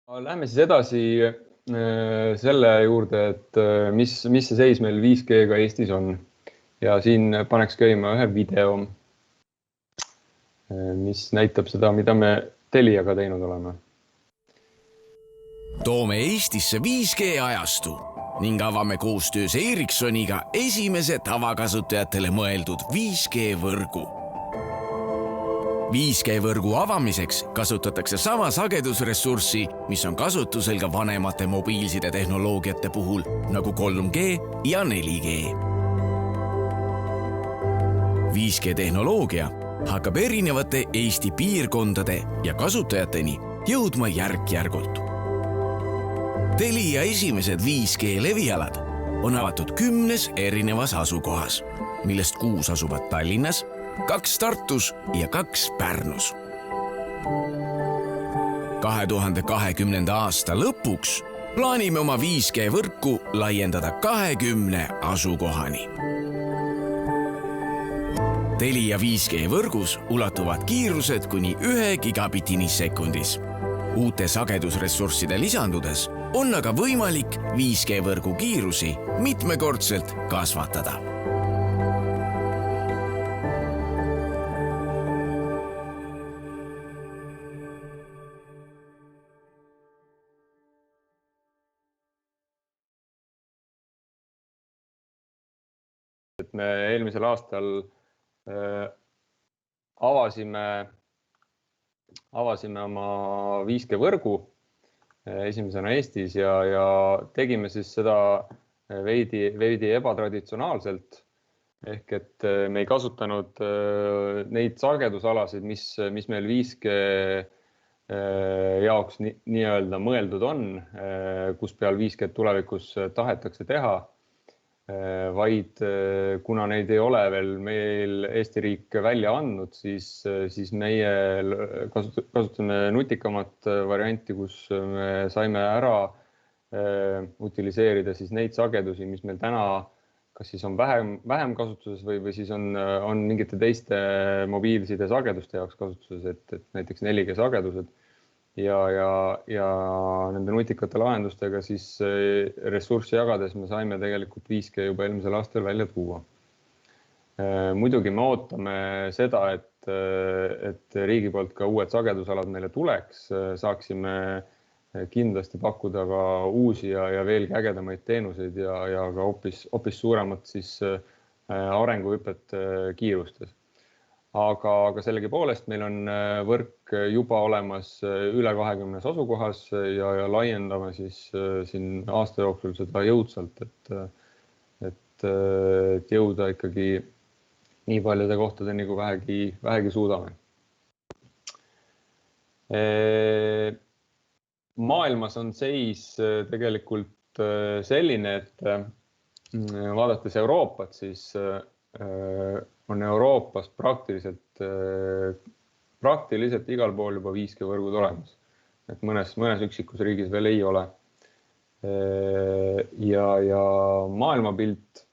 Lähme siis edasi selle juurde, et mis see seis meil 5G-ga Eestis on. Ja siin paneks käima ühe video, mis näitab seda, mida me Teliaga teinud oleme. Toome Eestisse 5G ajastu ning avame koostöös Ericssoniga esimese tavakasutajatele mõeldud 5G võrgu. 5G võrgu avamiseks kasutatakse sama sagedusressurssi, mis on kasutusel ka vanemate mobiilside tehnoloogiate puhul, nagu 3G ja 4G. 5G tehnoloogia hakkab erinevate Eesti piirkondade ja kasutajateni jõudma järk-järgult. Telia esimesed 5G levialad on avatud 10 erinevas asukohas, millest 6 asuvad Tallinnas, 2 Tartus ja 2 Pärnus. 2020. aasta lõpuks plaanime oma 5G võrku laiendada 20 asukohani. Telia 5G võrgus ulatuvad kiirused kuni 1 gigabitini sekundis. Uute sagedusressursside lisandudes on aga võimalik 5G võrgu kiirusi mitmekordselt kasvatada. Me eelmisel aastal avasime oma 5G võrgu esimesena Eestis ja tegime siis seda veidi ebatraditsionaalselt. Ehk et me ei kasutanud neid sagedusalasid, mis meil 5G jaoks nii-öelda mõeldud on, kus peal 5G tulevikus tahetakse teha. Vaid kuna neid ei ole veel meil Eesti riik välja andnud, siis meie kasutame nutikamat varianti, kus me saime ära utiliseerida siis neid sagedusi, mis meil täna kas siis on vähem kasutuses või siis on mingite teiste mobiilside sageduste jaoks kasutuses, et näiteks 4G sagedused. Ja nende nutikate lahendustega siis ressurssi jagades me saime tegelikult 5G juba eelmisel aastal välja tuua. Muidugi me ootame seda, et riigi poolt ka uued sagedusalad meile tuleks, saaksime kindlasti pakkuda ka uusi ja veelgi ägedamaid teenuseid ja ka hoopis suuremat siis arenguhüpet kiirustes. Aga sellegipoolest meil on võrk juba olemas üle 20 asukohas ja laiendame siis siin aasta jooksul seda jõudsalt, et jõuda ikkagi nii paljude kohtadeni, kui vähegi suudame. Maailmas on seis tegelikult selline, et vaadates Euroopat, siis on Euroopas praktiliselt igal pool juba 5G võrgud olemas. Et mõnes üksikus riigis veel ei ole. Ja maailmapilt,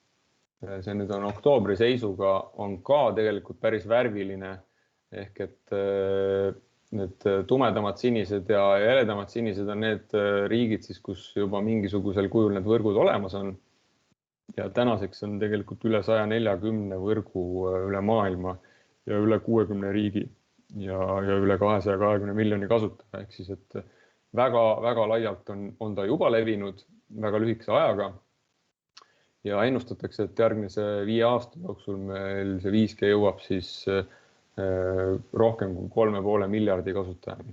see nüüd on oktoobri seisuga, on ka tegelikult päris värviline. Ehk et need tumedamad sinised ja heledamad sinised on need riigid, kus juba mingisugusel kujul need võrgud olemas on. Ja tänaseks on tegelikult üle 140 võrgu üle maailma ja üle 60 riigi ja üle 220 miljoni kasutaja. Ehk siis, et väga laialt on ta juba levinud väga lühikese ajaga. Ja ennustatakse, et järgmise 5 aasta jooksul meil see 5G jõuab siis rohkem kui 3,5 miljardi kasutajani.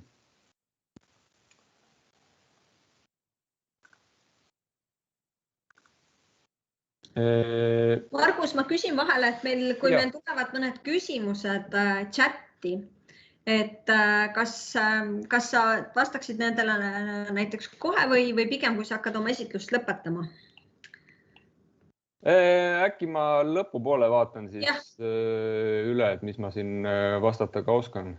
Margus, ma küsin vahele, et kui meil tulevad mõned küsimused chatti, et kas sa vastaksid nendele näiteks kohe või pigem, kui sa hakkad oma esitlust lõpetama? Äkki ma lõpupoole vaatan siis üle, et mis ma siin vastata ka oskan.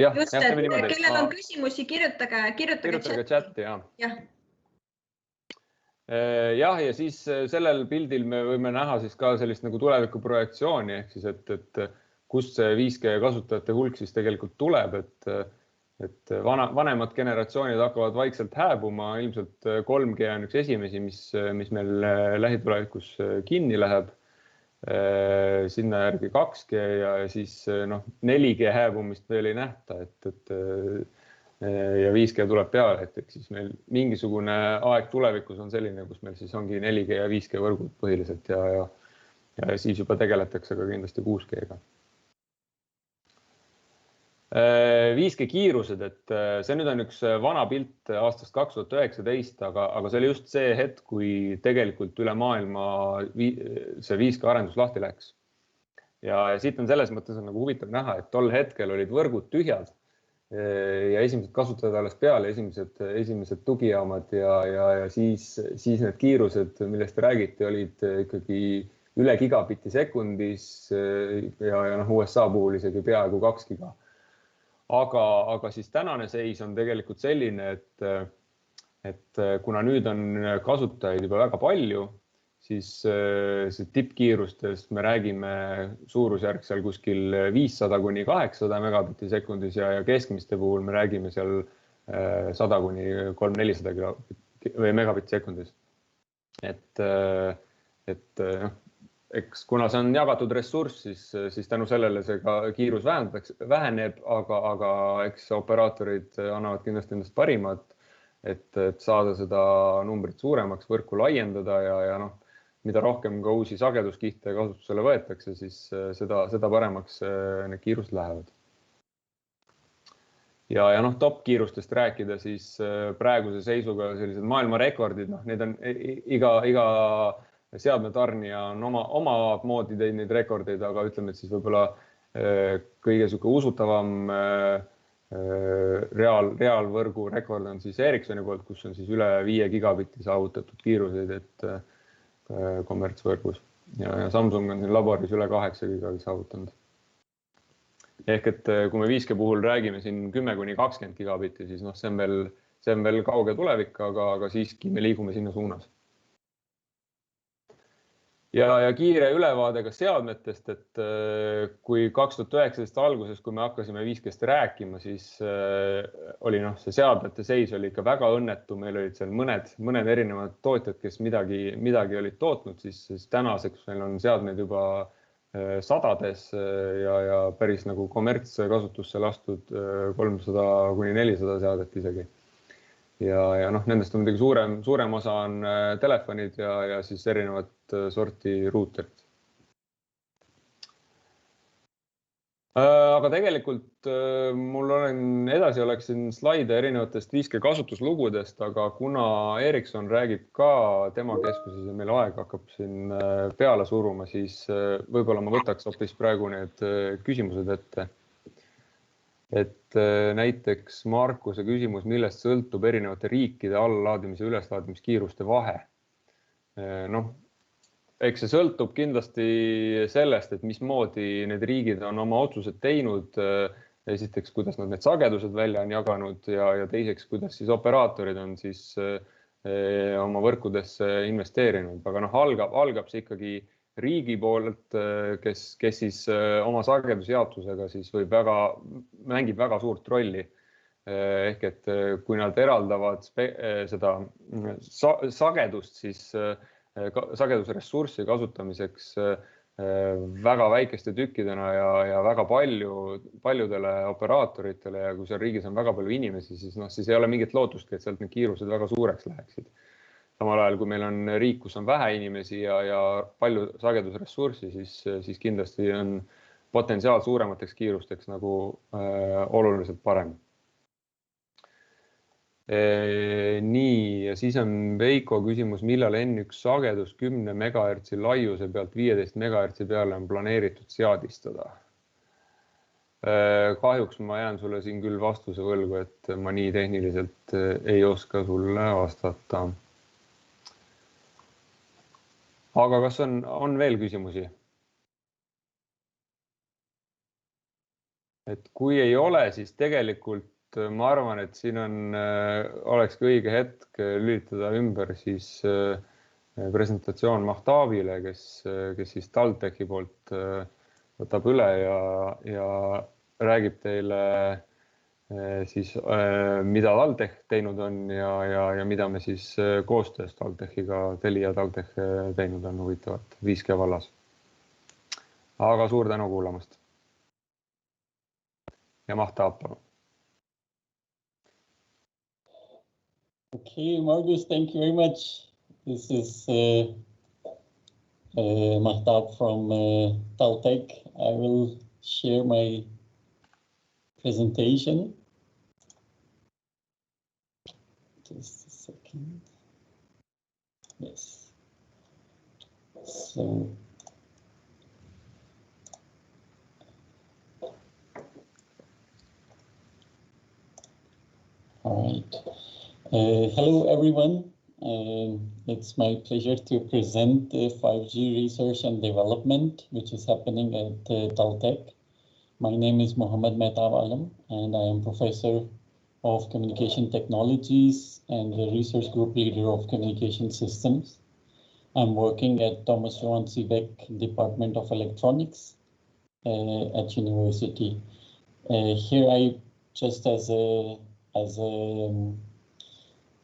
Just, et kellel on küsimusi, kirjutage chatti. Ja siis sellel pildil me võime näha siis ka sellist nagu tuleviku projektsiooni, ehk siis, et kust see 5G kasutajate hulk siis tegelikult tuleb, et et vanemad generatsioonid hakkavad vaikselt hääbuma, ilmselt 3G on üks esimesi, mis meil lähitulevikus kinni läheb. Sinna järgi 2G ja siis 4G hääbumist veel ei nähta, ja 5G tuleb peale, et siis meil mingisugune aeg tulevikus on selline, kus meil siis ongi 4G ja 5G võrgud põhiliselt ja siis juba tegeletakse ka kindlasti 6G-ga. 5G kiirused, et see nüüd on üks vana pilt aastast 2019, aga see oli just see hetk, kui tegelikult üle maailma see 5G arendus lahti läks. Ja siit on selles mõttes on nagu huvitav näha, et tol hetkel olid võrgud tühjad ja esimesed kasutajad alles peale, esimesed tugijaamad ja siis need kiirused, millest räägiti, olid ikkagi üle gigabitti sekundis ja USA puhul isegi peaaegu 2 giga. Aga siis tänane seis on tegelikult selline, et kuna nüüd on kasutajaid juba väga palju, siis see tippkiirustes me räägime suurusjärk seal kuskil 500 kuni 800 megabitti sekundis ja keskmiste puhul me räägime seal 100 kuni 300-400 megabitti sekundis. Eks kuna see on jagatud ressurss, siis tänu sellele see ka kiirus väheneb, aga eks operaatorid annavad kindlasti endast parimat, et saada seda numbrit suuremaks, võrku laiendada ja mida rohkem ka uusi sageduskihte kasutusele võetakse, siis seda paremaks need kiirused lähevad. Ja top kiirustest rääkida, siis praeguse seisuga sellised maailma rekordid, need on iga seadmetarnija on oma moodi teinud neid rekordeid, aga ütleme, et siis võib-olla kõige usutavam reaalvõrgu rekord on siis Ericssoni poolt, kus on siis üle 5 gigabitti saavutatud kiiruseid, et kommertsvõrgus ja Samsung on siin laboris üle 8 gigabitti saavutanud. Ehk et kui me 5G puhul räägime siin 10 kuni 20 gigabitti, siis see on veel kauge tulevik, aga siiski me liigume sinna suunas. Ja kiire ülevaade ka seadmetest, et kui 2019 alguses, kui me hakkasime 5G-st rääkima, siis oli see seadmete seis oli ikka väga õnnetu. Meil olid seal mõned erinevad tootjad, kes midagi olid tootnud, siis tänaseks meil on seadmeid juba sadades ja päris nagu kommertskasutusse lastud 300 kuni 400 seadet isegi. Ja nendest on midagi suurem osa on telefonid ja siis erinevad sorti ruuterid. Aga tegelikult mul edasi oleksin slaide erinevatest 5G kasutuslugudest, aga kuna Ericsson räägib ka tema keskuses ja meil aeg hakkab siin peale suruma, siis võib-olla ma võtaks hoopis praegu need küsimused ette. Et näiteks Markuse küsimus, millest sõltub erinevate riikide allalaadimise ja üleslaadimiskiiruste vahe. Eks see sõltub kindlasti sellest, et mismoodi need riigid on oma otsused teinud. Esiteks, kuidas nad need sagedused välja on jaganud ja teiseks, kuidas siis operaatorid on siis oma võrkudesse investeerinud. Aga algab see ikkagi riigi poolt, kes siis oma sagedusjaotusega siis mängib väga suurt rolli. Ehk et kui nad eraldavad seda sagedust, siis sagedusressurssi kasutamiseks väga väikeste tükkidena ja väga paljudele operaatoritele ja kui seal riigis on väga palju inimesi, siis ei ole mingit lootustki, et sealt need kiirused väga suureks läheksid. Samal ajal, kui meil on riik, kus on vähe inimesi ja palju sagedusressurssi, siis kindlasti on potentsiaal suuremateks kiirusteks nagu oluliselt parem. Nii, ja siis on Veiko küsimus, millal N1 sagedus 10 MHz laiuse pealt 15 MHz peale on planeeritud seadistada. Kahjuks ma jään sulle siin küll vastuse võlgu, et ma nii tehniliselt ei oska sulle vastata. Aga kas on veel küsimusi? Et kui ei ole, siis tegelikult ma arvan, et siin olekski õige hetk lülitada ümber siis presentatsioon Mahtaabile, kes siis TalTechi poolt võtab üle ja räägib teile siis mida TalTech teinud on ja mida me siis koostöös TalTechiga, Telia TalTech teinud on huvitavat 5G vallas. Aga suur tänu kuulamast. Ja Mahta Appa. Okay, Margus, thank you very much. This is Mahtab from TalTech. I will share my presentation. Just a second. Yes. So. All right. Hello, everyone. It's my pleasure to present the 5G research and development, which is happening at TalTech. My name is Mohammed Mehtab Alam, and I am Professor of Communication Technologies and the Research Group Leader of Communication Systems. I'm working at Thomas Johan Siebeck Department of Electronics at University. Here I just as a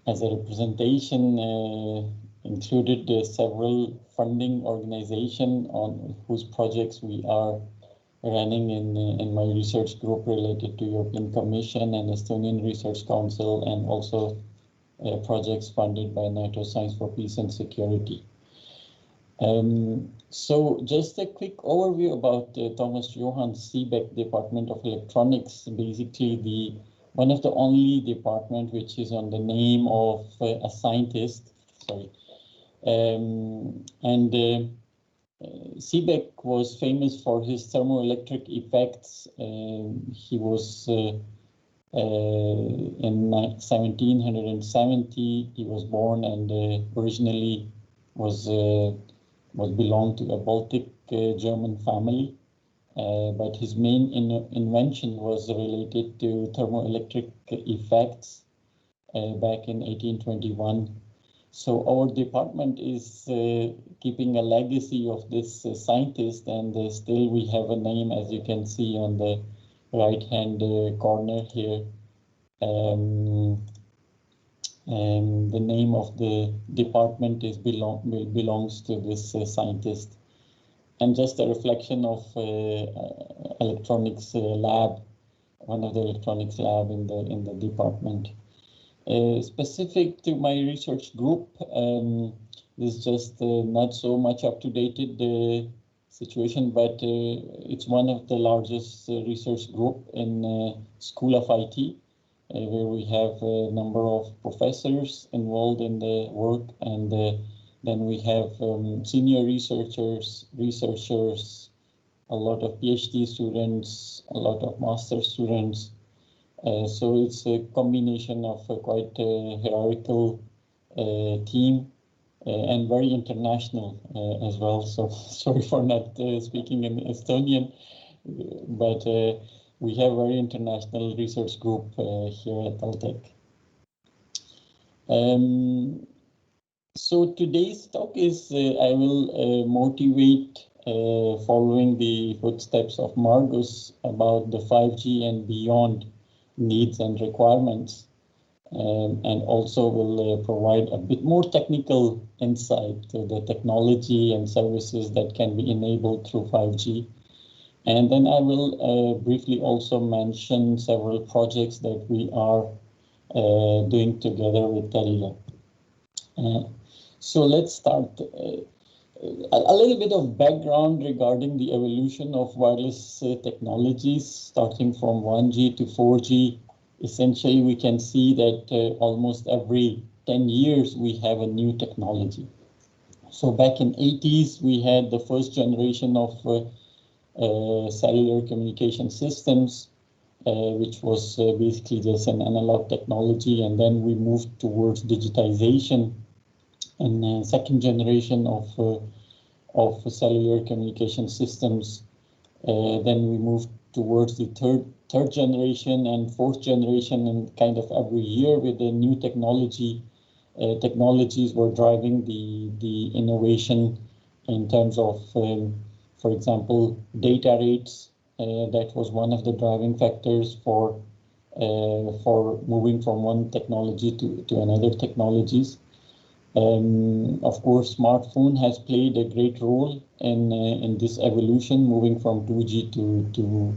representation included several funding organizations on whose projects we are running in my research group related to European Commission and Estonian Research Council, and also projects funded by NATO Science for Peace and Security. So just a quick overview about Thomas Johan Siebeck Department of Electronics. Basically, one of the only department which is on the name of a scientist. Sorry, Siebeck was famous for his thermoelectric effects. He was in 1770. He was born and originally was belonged to a Baltic German family. But his main invention was related to thermoelectric effects back in 1821. So our department is keeping a legacy of this scientist, and still we have a name, as you can see on the right-hand corner here. And the name of the department is belongs to this scientist. And just a reflection of electronics lab, one of the electronics lab in the department. Specific to my research group, this is just not so much up-to-date situation, but it's one of the largest research group in School of IT, where we have a number of professors involved in the work, and then we have senior researchers, a lot of PhD students, a lot of master students. So it's a combination of a quite hierarchical team and very international as well. So sorry for not speaking in Estonian, but we have a very international research group here at TalTech. So today's talk is I will motivate following the footsteps of Margus about the 5G and beyond needs and requirements, and also will provide a bit more technical insight to the technology and services that can be enabled through 5G. And then I will briefly also mention several projects that we are doing together with Telia. So let's start. A little bit of background regarding the evolution of wireless technologies, starting from 1G to 4G. Essentially, we can see that almost every 10 years we have a new technology. So back in 80s, we had the first generation of cellular communication systems, which was basically just an analog technology, and then we moved towards digitization. And second generation of cellular communication systems. Then we moved towards the third generation and fourth generation, and kind of every year with the new technologies were driving the innovation in terms of, for example, data rates. That was one of the driving factors for for moving from one technology to another technologies. Of course, smartphone has played a great role in this evolution, moving from 2G to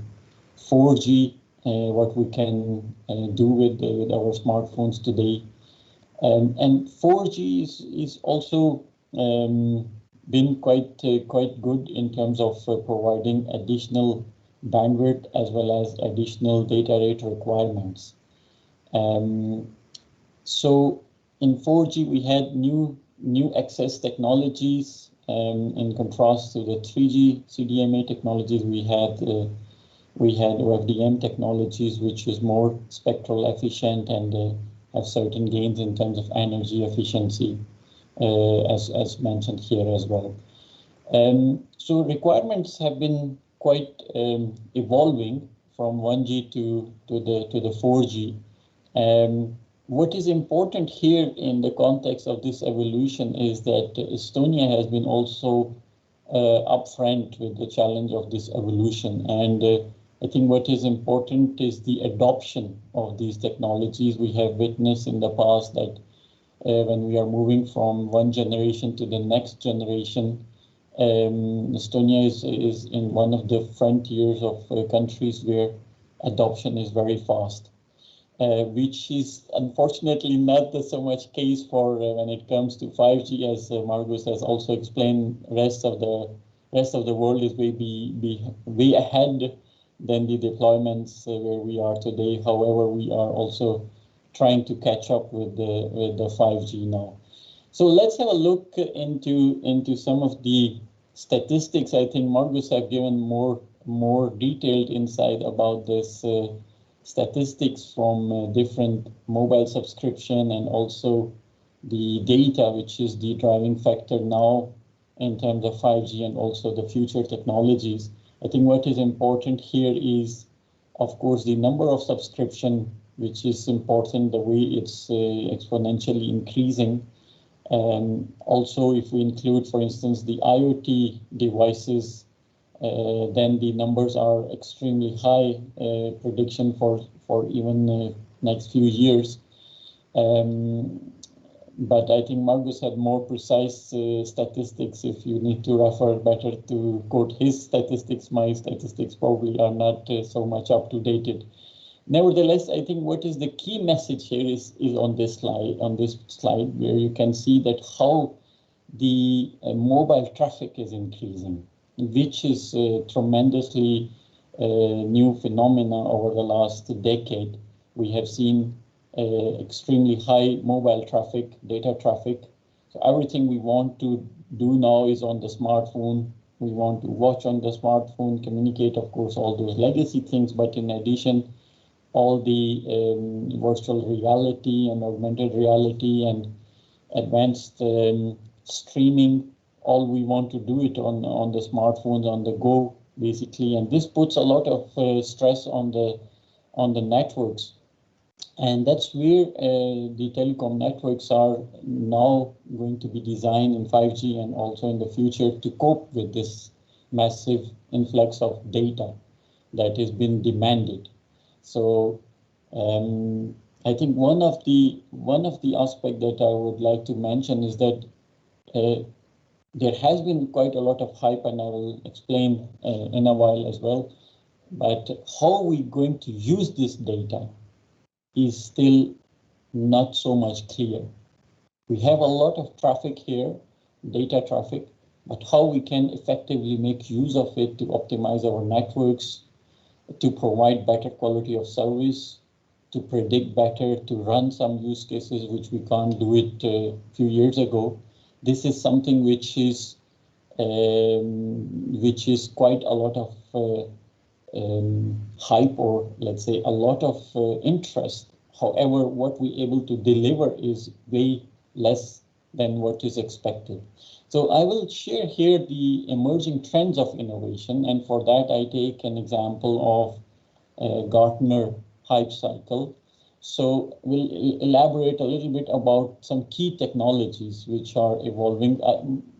4G, what we can do with our smartphones today. And 4G is also been quite good in terms of providing additional bandwidth as well as additional data rate requirements. So in 4G we had new access technologies. In contrast to the 3G CDMA technologies, we had OFDM technologies, which is more spectral efficient and have certain gains in terms of energy efficiency, as mentioned here as well. So requirements have been quite evolving from 1G to the 4G. What is important here in the context of this evolution is that Estonia has been also upfront with the challenge of this evolution. And I think what is important is the adoption of these technologies. We have witnessed in the past that when we are moving from one generation to the next generation, Estonia is in one of the frontiers of countries where adoption is very fast, which is unfortunately not so much case for when it comes to 5G, as Margus has also explained. Rest of the world is way ahead than the deployments where we are today. However, we are also trying to catch up with the 5G now. So let's have a look into some of the statistics. I think Margus have given more detailed insight about this statistics from different mobile subscription and also the data, which is the driving factor now in terms of 5G and also the future technologies. I think what is important here is, of course, the number of subscription, which is important, the way it's exponentially increasing. Also, if we include, for instance, the IoT devices, then the numbers are extremely high, prediction for even next few years. But I think Margus had more precise statistics. If you need to refer, better to quote his statistics. My statistics probably are not so much up to date. Nevertheless, I think what is the key message here is on this slide, where you can see that how the mobile traffic is increasing, which is tremendously new phenomena over the last decade. We have seen extremely high mobile traffic, data traffic. So everything we want to do now is on the smartphone. We want to watch on the smartphone, communicate, of course, all those legacy things, but in addition, all the virtual reality and augmented reality and advanced streaming, all we want to do it on the smartphones, on the go, basically. And this puts a lot of stress on the networks. And that's where the telecom networks are now going to be designed in 5G and also in the future to cope with this massive influx of data that has been demanded. So I think one of the aspects that I would like to mention is that there has been quite a lot of hype, and I will explain in a while as well. But how are we going to use this data is still not so much clear. We have a lot of traffic here, data traffic, but how we can effectively make use of it to optimize our networks, to provide better quality of service, to predict better, to run some use cases which we can't do it a few years ago. This is something which is quite a lot of hype, or let's say a lot of interest. However, what we're able to deliver is way less than what is expected. So I will share here the emerging trends of innovation, and for that I take an example of Gartner hype cycle. So we'll elaborate a little bit about some key technologies which are evolving.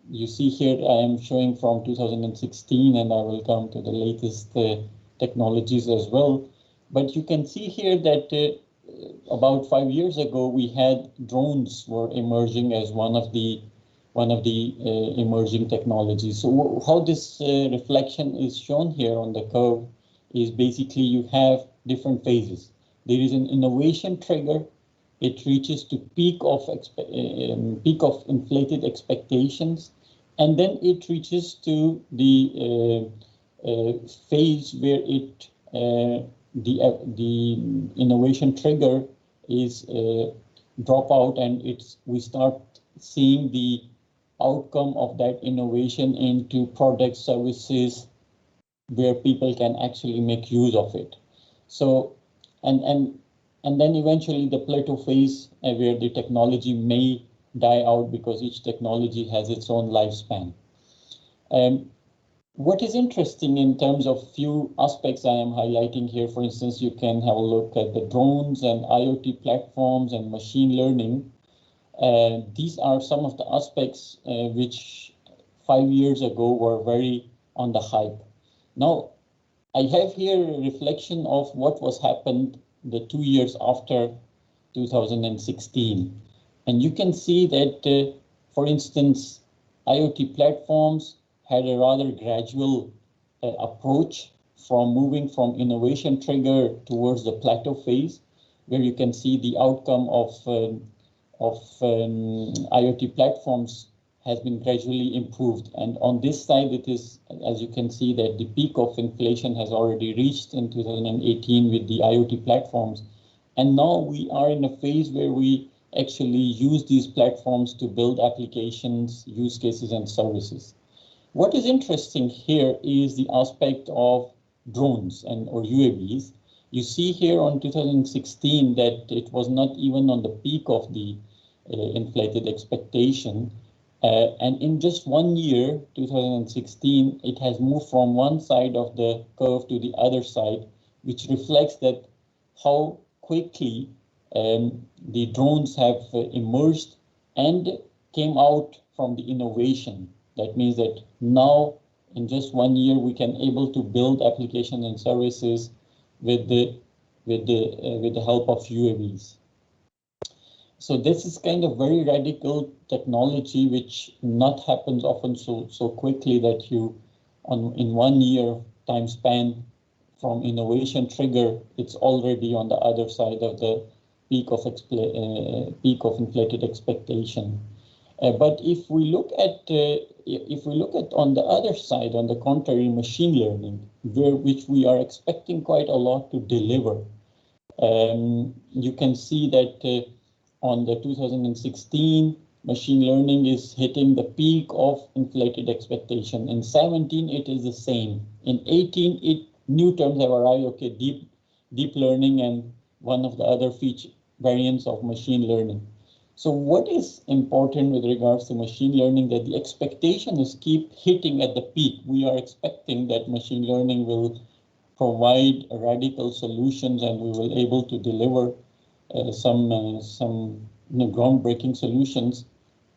You see here I am showing from 2016, and I will come to the latest technologies as well. But you can see here that about 5 years ago, we had drones were emerging as one of the emerging technologies. So how this reflection is shown here on the curve is basically you have different phases. There is an innovation trigger. It reaches to peak of inflated expectations, and then it reaches to the phase where it the innovation trigger is drop out, and we start seeing the outcome of that innovation into product services where people can actually make use of it. So and then eventually the plateau phase where the technology may die out because each technology has its own lifespan. What is interesting in terms of few aspects I am highlighting here, for instance, you can have a look at the drones and IoT platforms and machine learning. These are some of the aspects which 5 years ago were very on the hype. Now, I have here a reflection of what was happened the 2 years after 2016. And you can see that, for instance, IoT platforms had a rather gradual approach from moving from innovation trigger towards the plateau phase, where you can see the outcome of IoT platforms has been gradually improved. And on this side, it is, as you can see, that the peak of inflation has already reached in 2018 with the IoT platforms. And now we are in a phase where we actually use these platforms to build applications, use cases, and services. What is interesting here is the aspect of drones or UAVs. You see here on 2016 that it was not even on the peak of the inflated expectation. And in just 1 year, 2016, it has moved from one side of the curve to the other side, which reflects that how quickly the drones have emerged and came out from the innovation. That means that now, in just 1 year, we can able to build applications and services with the help of UAVs. So this is kind of very radical technology, which not happens often so quickly that you, in 1 year time span from innovation trigger, it's already on the other side of the peak of inflated expectation. But if we look at on the other side, on the contrary, machine learning, which we are expecting quite a lot to deliver, you can see that on the 2016, machine learning is hitting the peak of inflated expectation. In 17, it is the same. In 18, new terms have arrived. Okay, deep learning and one of the other variants of machine learning. So what is important with regards to machine learning, that the expectation is keep hitting at the peak. We are expecting that machine learning will provide radical solutions and we will able to deliver some groundbreaking solutions.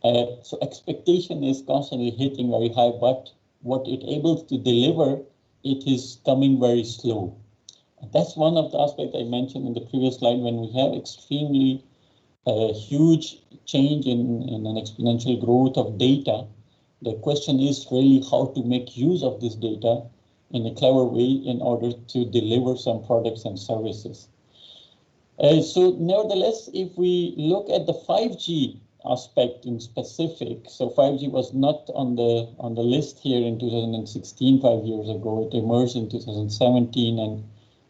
So expectation is constantly hitting very high, but what it able to deliver, it is coming very slow. That's one of the aspects I mentioned in the previous slide. When we have extremely huge change in an exponential growth of data, the question is really how to make use of this data in a clever way in order to deliver some products and services. So nevertheless, if we look at the 5G aspect in specific, so 5G was not on the list here in 2016, 5 years ago. It emerged in 2017, and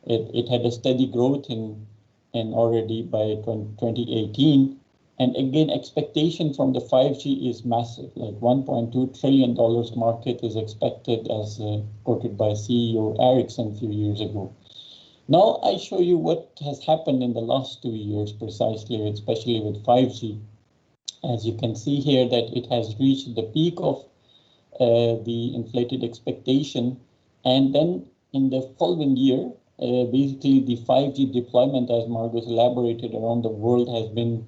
it had a steady growth in already by 2018. And again, expectation from the 5G is massive, like $1.2 trillion market is expected, as quoted by CEO Ericsson a few years ago. Now I show you what has happened in the last 2 years precisely, especially with 5G. As you can see here that it has reached the peak of the inflated expectation. And then in the following year, basically the 5G deployment, as Margot elaborated, around the world has been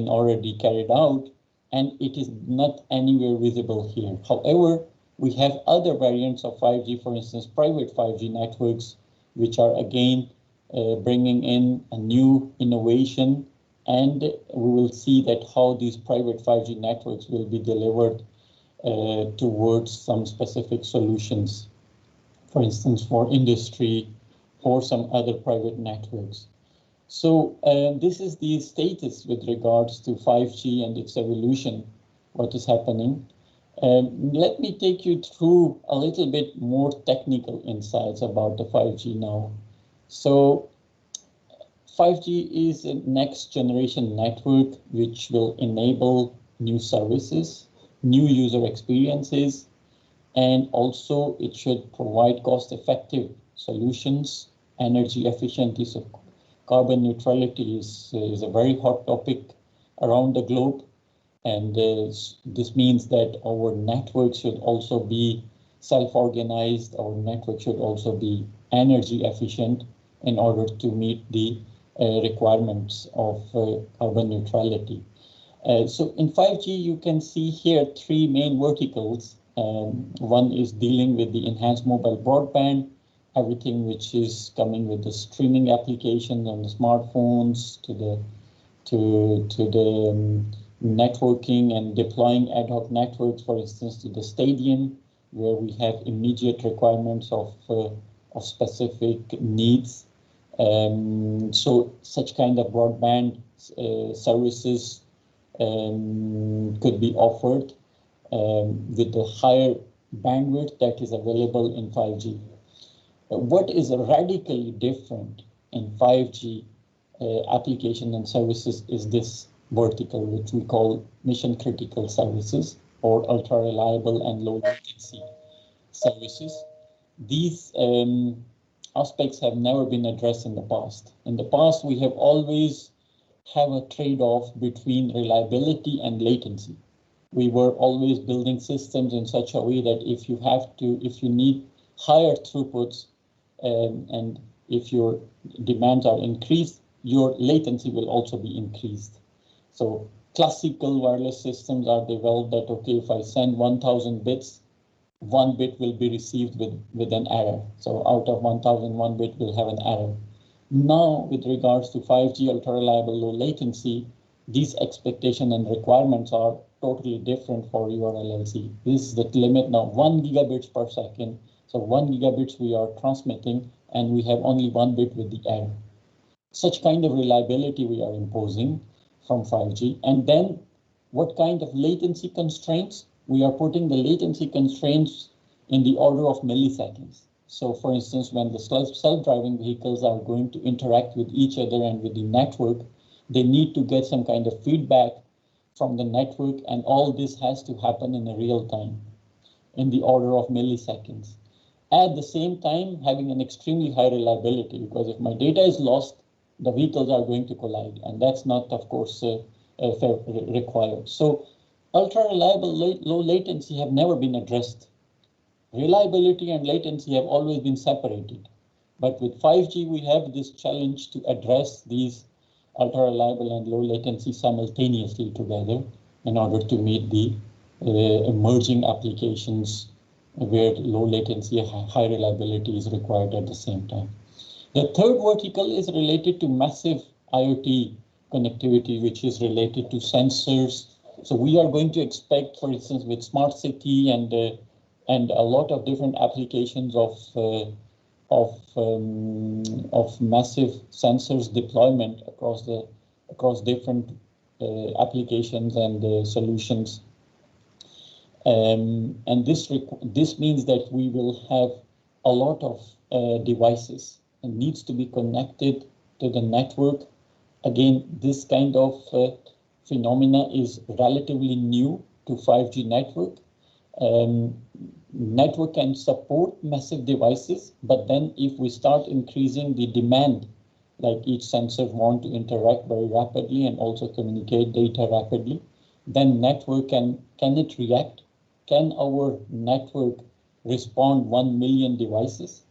already carried out, and it is not anywhere visible here. However, we have other variants of 5G, for instance, private 5G networks, which are again bringing in a new innovation, and we will see that how these private 5G networks will be delivered towards some specific solutions, for instance, for industry or some other private networks. So this is the status with regards to 5G and its evolution, what is happening. Let me take you through a little bit more technical insights about the 5G now. So 5G is a next generation network which will enable new services, new user experiences, and also it should provide cost-effective solutions, energy efficiency. So carbon neutrality is a very hot topic around the globe. And this means that our network should also be self-organized. Our network should also be energy efficient in order to meet the requirements of carbon neutrality. So in 5G, you can see here three main verticals. One is dealing with the enhanced mobile broadband, everything which is coming with the streaming applications on the smartphones to the networking and deploying ad hoc networks, for instance, to the stadium, where we have immediate requirements of specific needs. So such kind of broadband services could be offered with the higher bandwidth that is available in 5G. What is radically different in 5G application and services is this vertical, which we call mission critical services or ultra reliable and low latency services. These aspects have never been addressed in the past. In the past, we have always have a trade-off between reliability and latency. We were always building systems in such a way that if you need higher throughputs and if your demands are increased, your latency will also be increased. So classical wireless systems are developed that, okay, if I send 1,000 bits, 1 bit will be received with an error. So out of 1,000, 1 bit will have an error. Now, with regards to 5G ultra reliable low latency, these expectations and requirements are totally different for your LLC. This is the limit now, 1 gigabits per second. So 1 gigabits we are transmitting, and we have only 1 bit with the error. Such kind of reliability we are imposing from 5G. And then what kind of latency constraints? We are putting the latency constraints in the order of milliseconds. So for instance, when the self-driving vehicles are going to interact with each other and with the network, they need to get some kind of feedback from the network, and all this has to happen in a real time, in the order of milliseconds. At the same time, having an extremely high reliability, because if my data is lost, the vehicles are going to collide, and that's not, of course, required. So ultra reliable low latency have never been addressed. Reliability and latency have always been separated. But with 5G, we have this challenge to address these ultra reliable and low latency simultaneously together in order to meet the emerging applications where low latency and high reliability is required at the same time. The third vertical is related to massive IoT connectivity, which is related to sensors. So we are going to expect, for instance, with smart city and a lot of different applications of massive sensors deployment across different applications and solutions. And this means that we will have a lot of devices and needs to be connected to the network. Again, this kind of phenomena is relatively new to 5G network. Network can support massive devices, but then if we start increasing the demand, like each sensor want to interact very rapidly and also communicate data rapidly, then network can it react? Can our network respond 1 million devices,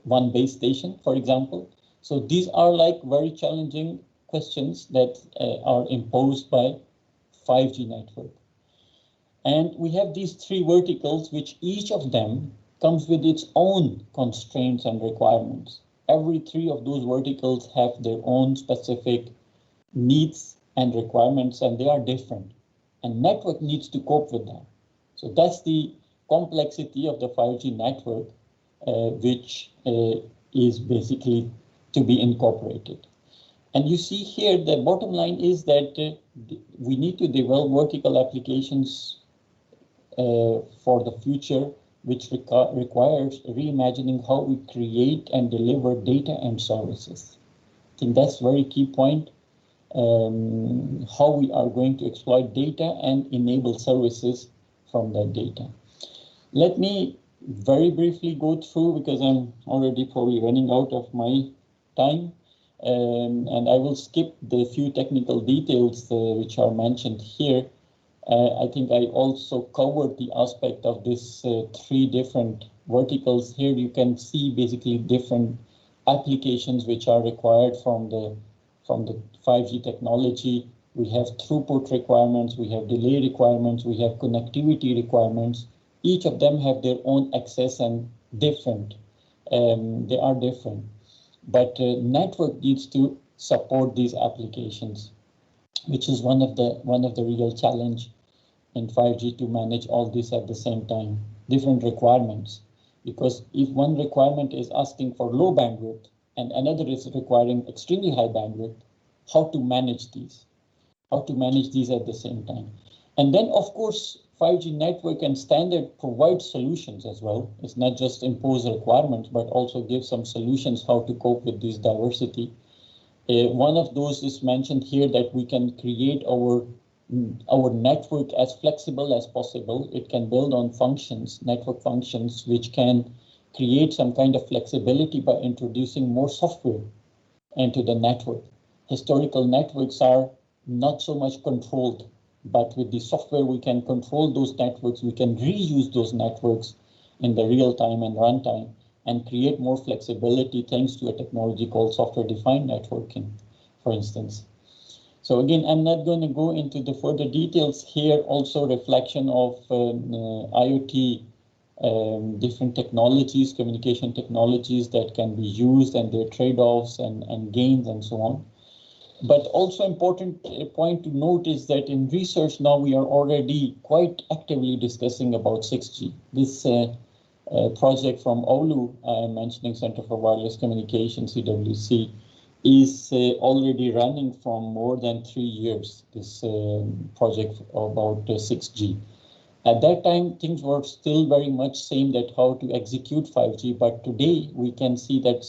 one base station, for example? So these are like very challenging questions that are imposed by 5G network. And we have these three verticals, which each of them comes with its own constraints and requirements. every three of those verticals have their own specific needs and requirements, and they are different. And network needs to cope with that. So that's the complexity of the 5G network, which is basically to be incorporated. And you see here, the bottom line is that we need to develop vertical applications for the future, which requires reimagining how we create and deliver data and services. I think that's a very key point, how we are going to exploit data and enable services from that data. Let me very briefly go through, because I'm already probably running out of my time, and I will skip the few technical details which are mentioned here. I think I also covered the aspect of this three different verticals. Here you can see basically different applications which are required from the 5G technology. We have throughput requirements, we have delay requirements, we have connectivity requirements. Each of them have their own access and different. They are different, but network needs to support these applications, which is one of the real challenge in 5G, to manage all this at the same time, different requirements. Because if one requirement is asking for low bandwidth and another is requiring extremely high bandwidth, how to manage these? How to manage these at the same time? And then, of course, 5G network and standard provide solutions as well. It's not just impose requirements, but also give some solutions how to cope with this diversity. One of those is mentioned here, that we can create our network as flexible as possible. It can build on functions, network functions, which can create some kind of flexibility by introducing more software into the network. Historical networks are not so much controlled, but with the software we can control those networks, we can reuse those networks in the real time and runtime and create more flexibility thanks to a technology called software-defined networking, for instance. So again, I'm not going to go into the further details here. Also reflection of IoT, different technologies, communication technologies that can be used and their trade-offs and gains and so on. But also important point to note is that in research now we are already quite actively discussing about 6G. This project from Oulu, I'm mentioning Center for Wireless Communication, CWC, is already running from more than 3 years, this project about 6G. At that time, things were still very much same that how to execute 5G, but today we can see that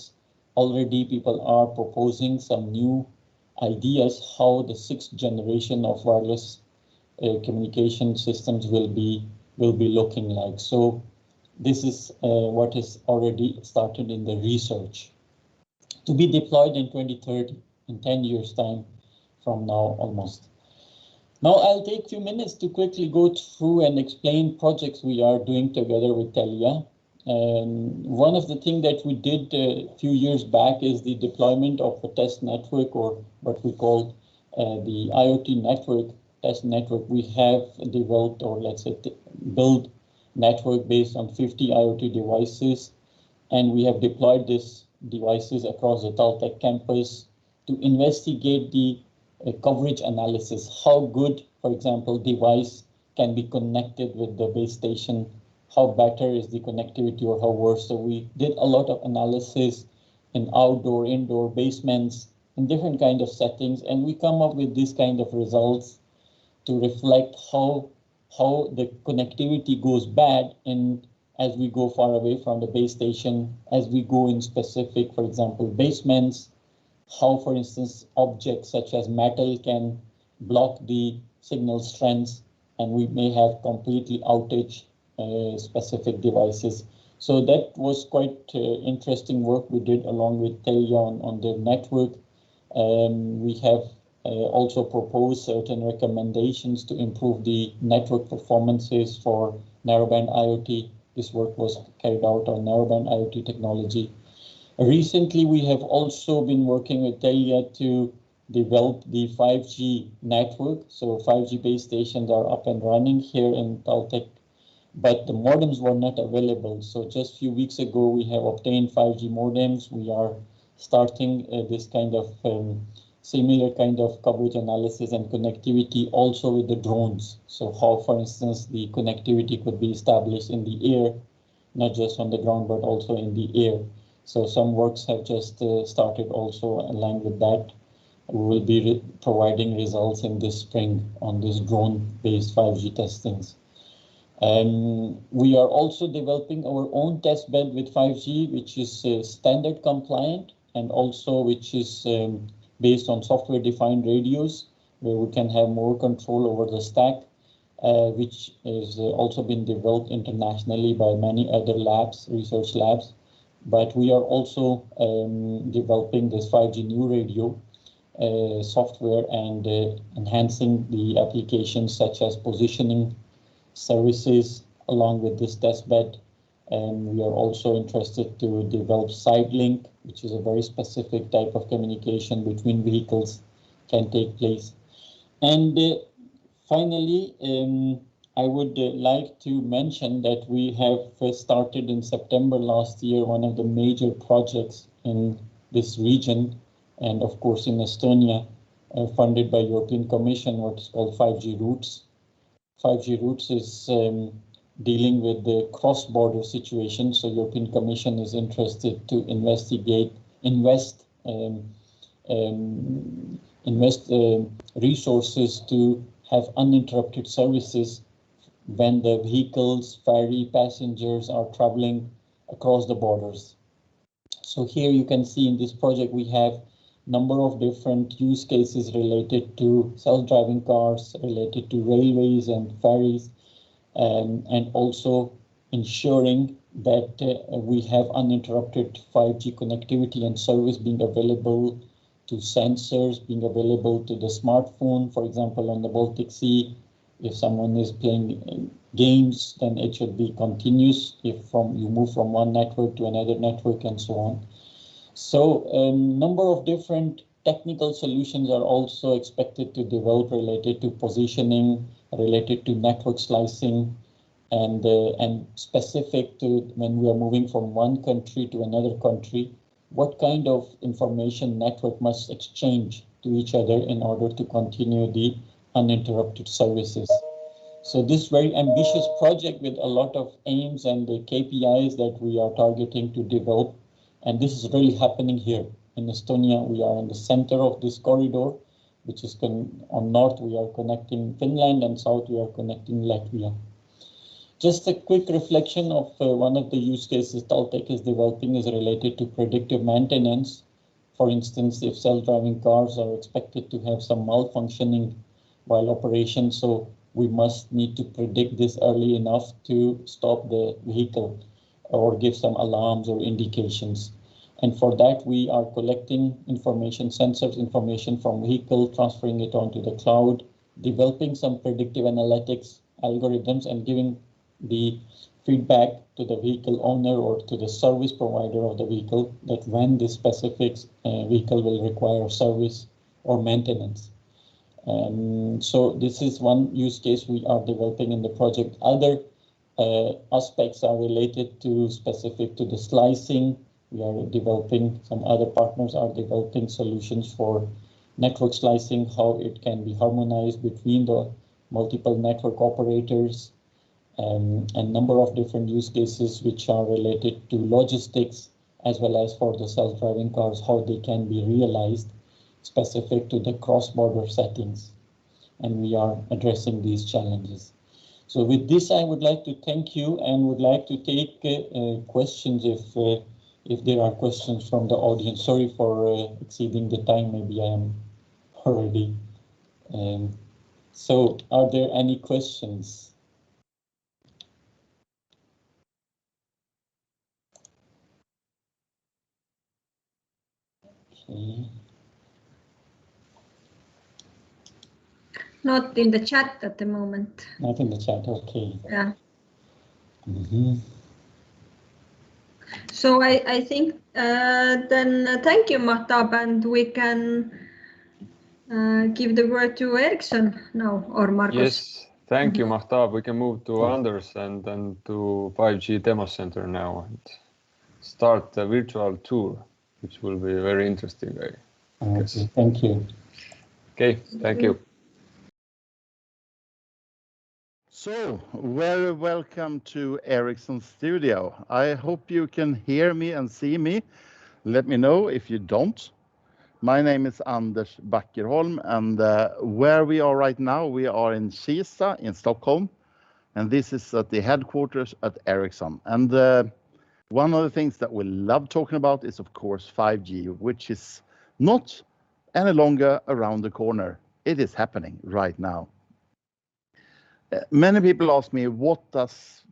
already people are proposing some new ideas how the 6th generation of wireless communication systems will be looking like. So this is what is already started in the research to be deployed in 2030, in 10 years time from now almost. Now I'll take a few minutes to quickly go through and explain projects we are doing together with Telia. One of the things that we did a few years back is the deployment of a test network, or what we call the IoT network, test network. We have developed, or let's say build network based on 50 IoT devices, and we have deployed these devices across the Taltech campus to investigate the coverage analysis, how good, for example, device can be connected with the base station, how better is the connectivity or how worse. So we did a lot of analysis in outdoor, indoor, basements, in different kind of settings, and we come up with this kind of results to reflect how the connectivity goes bad as we go far away from the base station, as we go in specific, for example, basements, how, for instance, objects such as metal can block the signal strengths, and we may have completely outage specific devices. So that was quite interesting work we did along with Telia on their network. We have also proposed certain recommendations to improve the network performances for narrowband IoT. This work was carried out on narrowband IoT technology. Recently, we have also been working with Telia to develop the 5G network. So 5G base stations are up and running here in Taltech but the modems were not available. So just a few weeks ago, we have obtained 5G modems. We are starting this kind of similar kind of coverage analysis and connectivity also with the drones. So how, for instance, the connectivity could be established in the air, not just on the ground, but also in the air. So some works have just started also aligned with that. We will be providing results in this spring on this drone-based 5G testings. We are also developing our own test bed with 5G, which is standard compliant and also which is based on software-defined radios, where we can have more control over the stack, which has also been developed internationally by many other labs, research labs. But we are also developing this 5G new radio software and enhancing the applications such as positioning services along with this testbed. And we are also interested to develop side link, which is a very specific type of communication between vehicles can take place. And finally, I would like to mention that we have started in September last year one of the major projects in this region, and of course in Estonia, funded by European Commission, what is called 5G Routes. 5G Routes is dealing with the cross-border situation. So European Commission is interested to invest resources to have uninterrupted services when the vehicles, ferry, passengers are traveling across the borders. So here you can see in this project we have number of different use cases related to self-driving cars, related to railways and ferries, and also ensuring that we have uninterrupted 5G connectivity and service being available to sensors, being available to the smartphone, for example, on the Baltic Sea. If someone is playing games, then it should be continuous if you move from one network to another network and so on. So a number of different technical solutions are also expected to develop related to positioning, related to network slicing, and specific to when we are moving from one country to another country, what kind of information network must exchange to each other in order to continue the uninterrupted services. So this very ambitious project with a lot of aims and the KPIs that we are targeting to develop, and this is really happening here in Estonia. We are in the center of this corridor, which is on north we are connecting Finland and south we are connecting Latvia. Just a quick reflection of one of the use cases Taltech is developing is related to predictive maintenance. For instance, if self-driving cars are expected to have some malfunctioning while operation, so we must need to predict this early enough to stop the vehicle or give some alarms or indications. And for that, we are collecting information, sensors information from vehicle, transferring it onto the cloud, developing some predictive analytics algorithms and giving the feedback to the vehicle owner or to the service provider of the vehicle that when this specific vehicle will require service or maintenance. So this is one use case we are developing in the project. Other aspects are related to specific to the slicing. We are developing, some other partners are developing solutions for network slicing, how it can be harmonized between the multiple network operators, and number of different use cases which are related to logistics as well as for the self-driving cars, how they can be realized specific to the cross-border settings. And we are addressing these challenges. So with this, I would like to thank you and would like to take questions if there are questions from the audience. Sorry for exceeding the time, maybe I am already. So are there any questions? Okay. Not in the chat at the moment. Not in the chat, okay. Yeah. Mm-hmm. So I think then thank you, Mahtab, and we can give the word to Eriksson now, or Margus. Yes, Thank you, Mahtab. We can move to Anders and then to 5G demo center now and start the virtual tour, which will be very interesting. Okay, thank you. Okay, thank you. So, very welcome to Ericsson Studio. I hope you can hear me and see me. Let me know if you don't. My name is Anders Backerholm, and where we are right now, we are in Kista in Stockholm, and this is at the headquarters at Ericsson. And one of the things that we love talking about is, of course, 5G, which is not any longer around the corner. It is happening right now. Many people ask me, what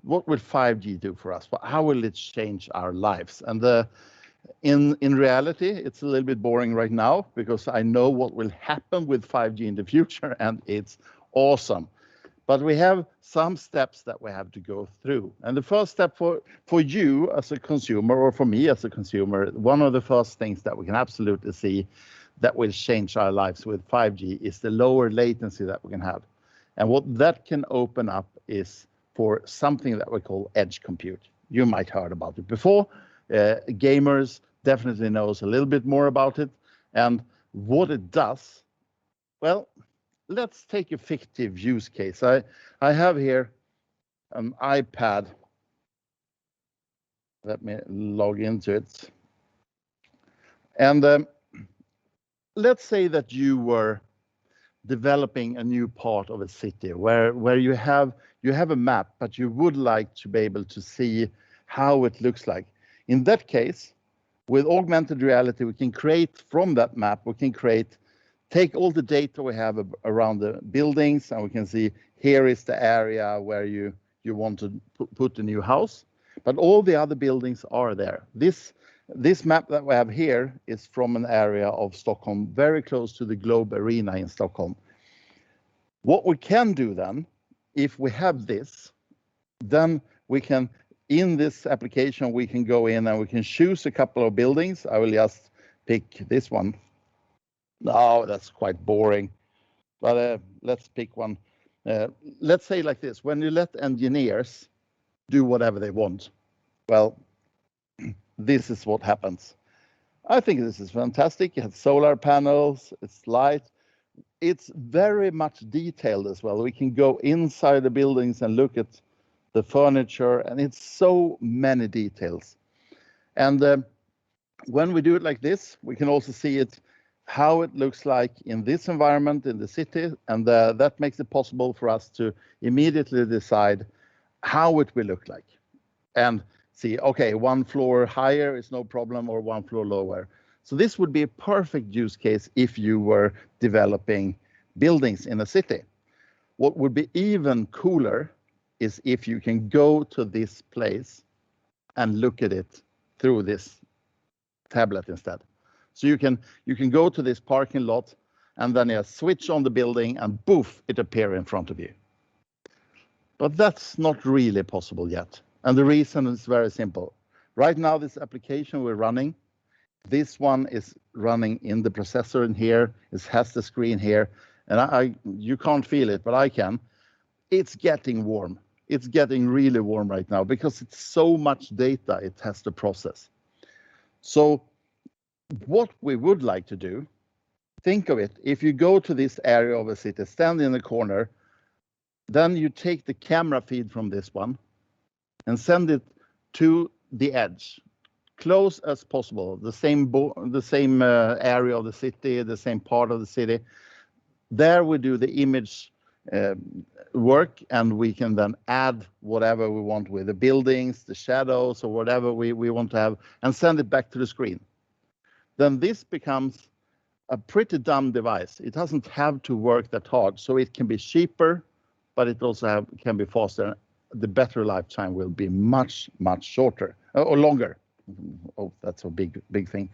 will 5G do for us? How will it change our lives? And in reality, it's a little bit boring right now because I know what will happen with 5G in the future, and it's awesome. But we have some steps that we have to go through. And the first step for you as a consumer, or for me as a consumer, one of the first things that we can absolutely see that will change our lives with 5G is the lower latency that we can have. And what that can open up is for something that we call edge compute. You might have heard about it before. Gamers definitely knows a little bit more about it. And what it does, well, let's take a fictive use case. I have here an iPad. Let me log into it. And let's say that you were developing a new part of a city where you have a map, but you would like to be able to see how it looks like. In that case, with augmented reality, we can create from that map, take all the data we have around the buildings, and we can see here is the area where you want to put a new house, but all the other buildings are there. This map that we have here is from an area of Stockholm, very close to the Globe Arena in Stockholm. What we can do then, if we have this, then we can, in this application, we can go in and we can choose a couple of buildings. I will just pick this one. No, that's quite boring, but let's pick one. Let's say like this, when you let engineers do whatever they want, well, this is what happens. I think this is fantastic. It has solar panels, it's light. It's very much detailed as well. We can go inside the buildings and look at the furniture, and it's so many details. And when we do it like this, we can also see it, how it looks like in this environment in the city, and that makes it possible for us to immediately decide how it will look like. And see, okay, one floor higher is no problem, or one floor lower. So this would be a perfect use case if you were developing buildings in a city. What would be even cooler is if you can go to this place and look at it through this tablet instead. So you can go to this parking lot and then you switch on the building and poof, it appears in front of you. But that's not really possible yet. And the reason is very simple. Right now, this application we're running, this one is running in the processor in here. It has the screen here. And you can't feel it, but I can. It's getting warm. It's getting really warm right now because it's so much data it has to process. So what we would like to do, think of it. If you go to this area of a city, stand in the corner, then you take the camera feed from this one and send it to the edge, close as possible, the same area of the city, the same part of the city. There we do the image work, and we can then add whatever we want with the buildings, the shadows, or whatever we want to have, and send it back to the screen. Then this becomes a pretty dumb device. It doesn't have to work that hard, so it can be cheaper, but it also can be faster. The battery lifetime will be much, much shorter or longer. Oh, that's a big thing.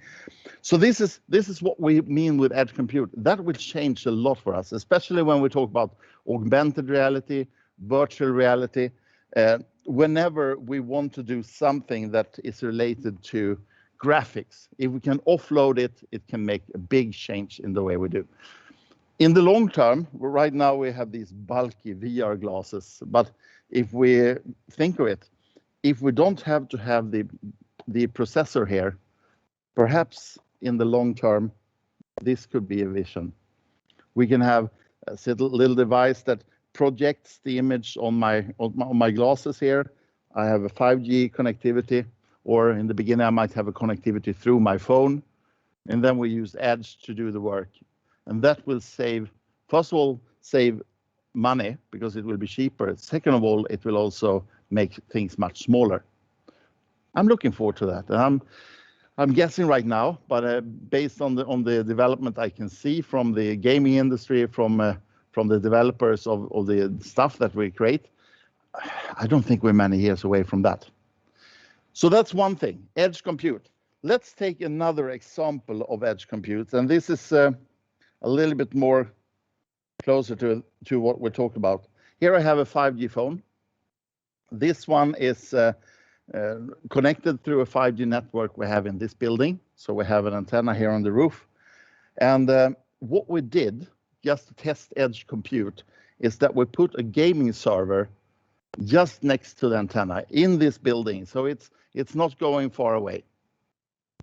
So this is what we mean with edge compute. That will change a lot for us, especially when we talk about augmented reality, virtual reality. Whenever we want to do something that is related to graphics, if we can offload it, it can make a big change in the way we do. In the long term, right now we have these bulky VR glasses, but if we think of it, if we don't have to have the processor here, perhaps in the long term, this could be a vision. We can have a little device that projects the image on my glasses here. I have a 5G connectivity, or in the beginning I might have a connectivity through my phone, and then we use Edge to do the work. And that will save, first of all, save money because it will be cheaper. Second of all, it will also make things much smaller. I'm looking forward to that. I'm guessing right now, but based on the development I can see from the gaming industry, from the developers of the stuff that we create, I don't think we're many years away from that. So that's one thing, edge compute. Let's take another example of edge compute, and this is a little bit more closer to what we're talking about. Here I have a 5G phone. This one is connected through a 5G network we have in this building. So we have an antenna here on the roof. And what we did, just to test edge compute, is that we put a gaming server just next to the antenna in this building. So it's not going far away.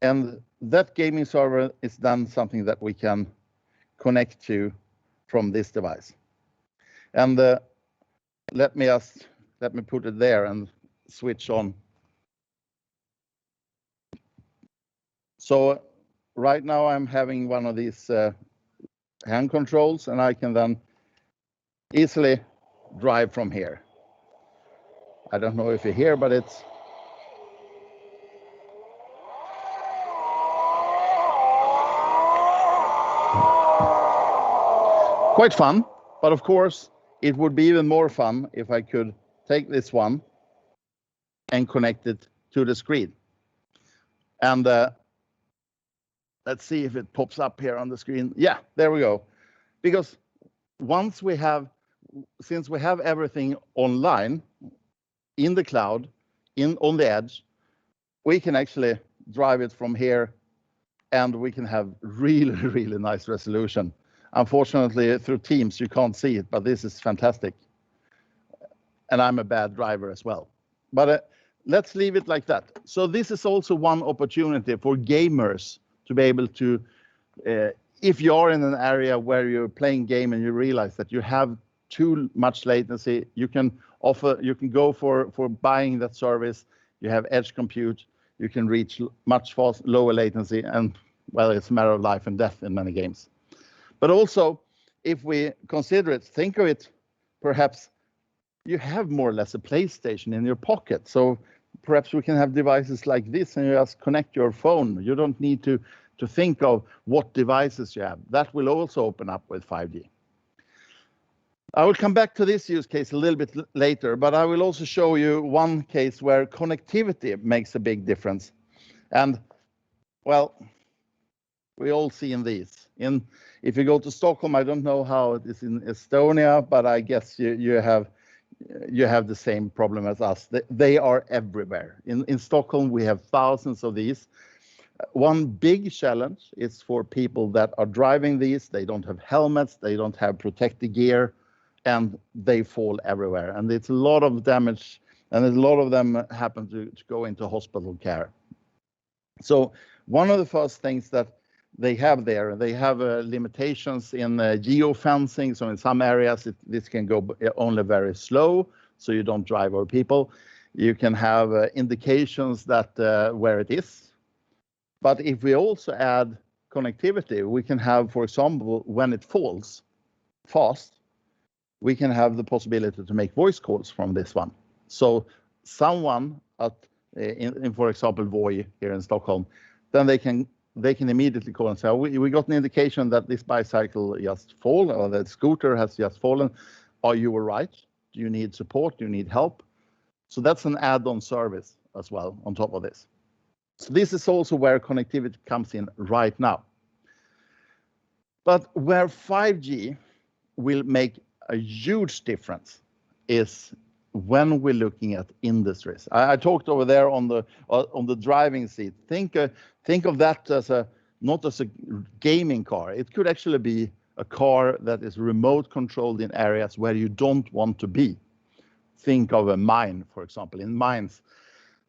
And that gaming server is then something that we can connect to from this device. And let me put it there and switch on. So right now I'm having one of these hand controls, and I can then easily drive from here. I don't know if you hear, but it's quite fun. But of course, it would be even more fun if I could take this one and connect it to the screen. And let's see if it pops up here on the screen. Yeah, there we go. Because since we have everything online, in the cloud, on the edge, we can actually drive it from here, and we can have really, really nice resolution. Unfortunately, through Teams, you can't see it, but this is fantastic. And I'm a bad driver as well. But let's leave it like that. So this is also one opportunity for gamers to be able to, if you are in an area where you're playing game and you realize that you have too much latency, you can go for buying that service. You have edge compute, you can reach much lower latency, and well, it's a matter of life and death in many games. But also, if we consider it, think of it, perhaps you have more or less a PlayStation in your pocket. So perhaps we can have devices like this and you just connect your phone. You don't need to think of what devices you have. That will also open up with 5G. I will come back to this use case a little bit later, but I will also show you one case where connectivity makes a big difference. And well, we all see in these. If you go to Stockholm, I don't know how it is in Estonia, but I guess you have the same problem as us. They are everywhere. In Stockholm, we have thousands of these. One big challenge is for people that are driving these. They don't have helmets, they don't have protective gear, and they fall everywhere. And it's a lot of damage, and a lot of them happen to go into hospital care. So one of the first things that they have there, they have limitations in geofencing. So in some areas, this can go only very slow, so you don't drive over people. You can have indications that where it is. But if we also add connectivity, we can have, for example, when it falls fast, we can have the possibility to make voice calls from this one. So someone in for example, Voi here in Stockholm, then they can immediately call and say, we got an indication that this bicycle just fall, or that scooter has just fallen. Are you all right? Do you need support? Do you need help? So that's an add-on service as well on top of this. So this is also where connectivity comes in right now. But where 5G will make a huge difference is when we're looking at industries. I talked over there on the driving seat. Think of that as not as a gaming car. It could actually be a car that is remote controlled in areas where you don't want to be. Think of a mine, for example. In mines,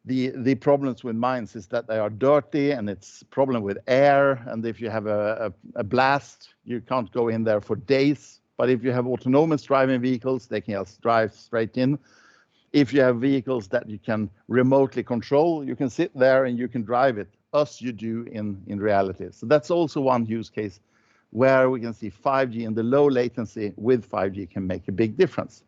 the problems with mines is that they are dirty and it's problem with air. And if you have a blast, you can't go in there for days. But if you have autonomous driving vehicles, they can just drive straight in. If you have vehicles that you can remotely control, you can sit there and you can drive it as you do in reality. So that's also one use case where we can see 5G and the low latency with 5G can make a big difference.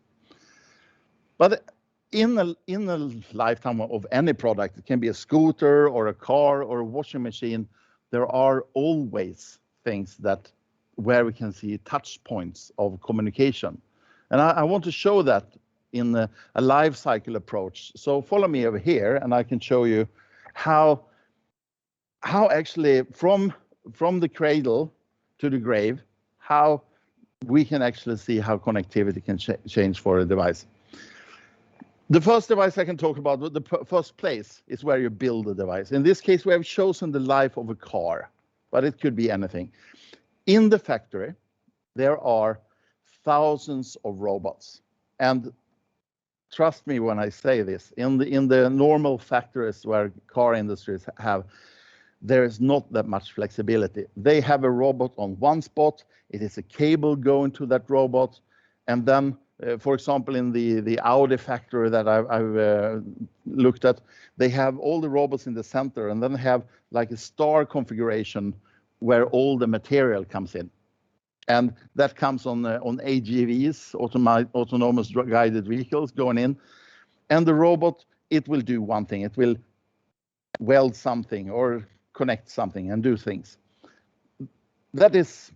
But in the lifetime of any product, it can be a scooter or a car or a washing machine, there are always things that where we can see touch points of communication. And I want to show that in a life cycle approach. So follow me over here and I can show you how actually from the cradle to the grave, how we can actually see how connectivity can change for a device. The first device I can talk about, the first place is where you build a device. In this case, we have chosen the life of a car, but it could be anything. In the factory, there are thousands of robots. And trust me when I say this, in the normal factories where car industries have, there is not that much flexibility. They have a robot on one spot, it is a cable going to that robot, and then, for example, in the Audi factory that I've looked at, they have all the robots in the center, and then they have like a star configuration where all the material comes in. And that comes on AGVs, autonomous guided vehicles going in. And the robot, it will do one thing. It will weld something or connect something and do things. That is,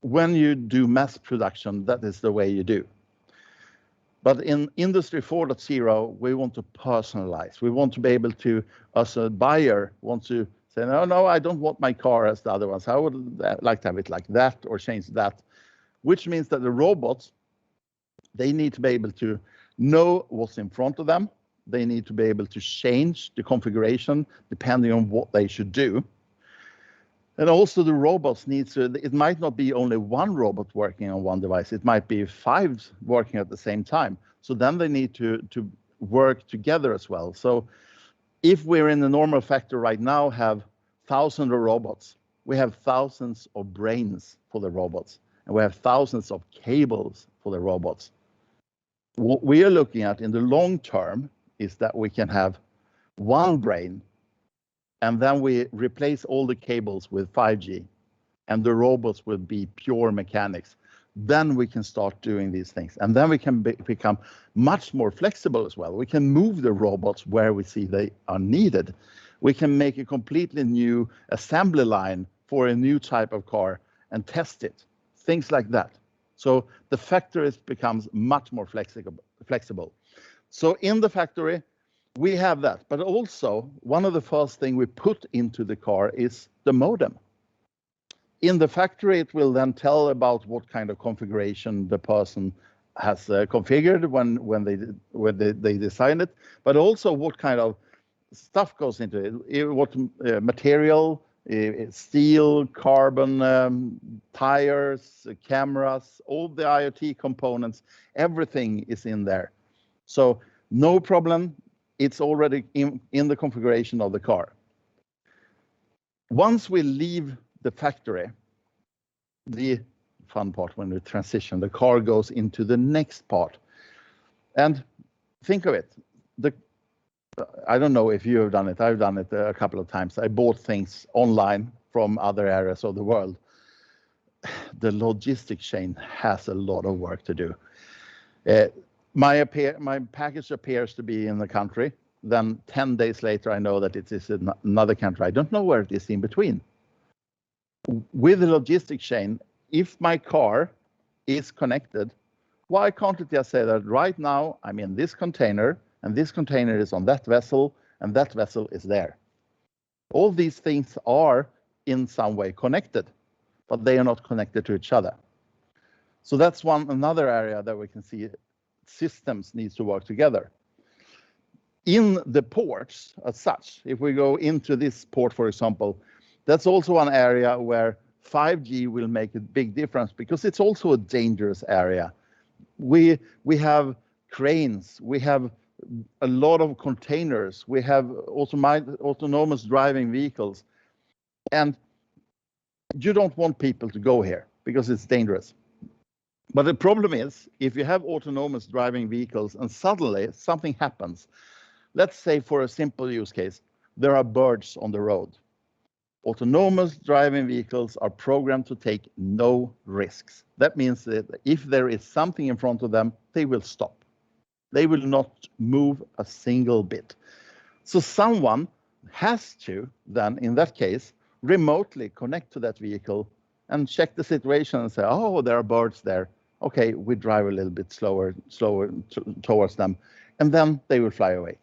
when you do mass production, that is the way you do. But in Industry 4.0, we want to personalize. We want to be able to, as a buyer, want to say, no, I don't want my car as the other ones. I would like to have it like that or change that, which means that the robots, they need to be able to know what's in front of them. They need to be able to change the configuration depending on what they should do. And also the robots need to, it might not be only one robot working on one device. It might be 5 working at the same time. So then they need to work together as well. So if we're in the normal factory right now, have thousands of robots, we have thousands of brains for the robots, and we have thousands of cables for the robots. What we are looking at in the long term is that we can have one brain, and then we replace all the cables with 5G, and the robots will be pure mechanics. Then we can start doing these things, and then we can become much more flexible as well. We can move the robots where we see they are needed. We can make a completely new assembly line for a new type of car and test it, things like that. So the factories becomes much more flexible. So in the factory, we have that, but also one of the first things we put into the car is the modem. In the factory, it will then tell about what kind of configuration the person has configured when they design it, but also what kind of stuff goes into it, what material, steel, carbon, tires, cameras, all the IoT components, everything is in there. So no problem, it's already in the configuration of the car. Once we leave the factory, the fun part when we transition, the car goes into the next part. And think of it, I don't know if you have done it, I've done it a couple of times. I bought things online from other areas of the world. The logistic chain has a lot of work to do. My package appears to be in the country, then 10 days later I know that it is in another country. I don't know where it is in between. With the logistic chain, if my car is connected, why can't it just say that right now I'm in this container and this container is on that vessel and that vessel is there? All these things are in some way connected, but they are not connected to each other. So that's another area that we can see systems needs to work together. In the ports as such, if we go into this port, for example, that's also an area where 5G will make a big difference because it's also a dangerous area. We have cranes, we have a lot of containers, we have autonomous driving vehicles, and you don't want people to go here because it's dangerous. But the problem is, if you have autonomous driving vehicles and suddenly something happens, let's say for a simple use case, there are birds on the road. Autonomous driving vehicles are programmed to take no risks. That means that if there is something in front of them, they will stop. They will not move a single bit. So someone has to then, in that case, remotely connect to that vehicle and check the situation and say, oh, there are birds there. Okay, we drive a little bit slower towards them, and then they will fly away.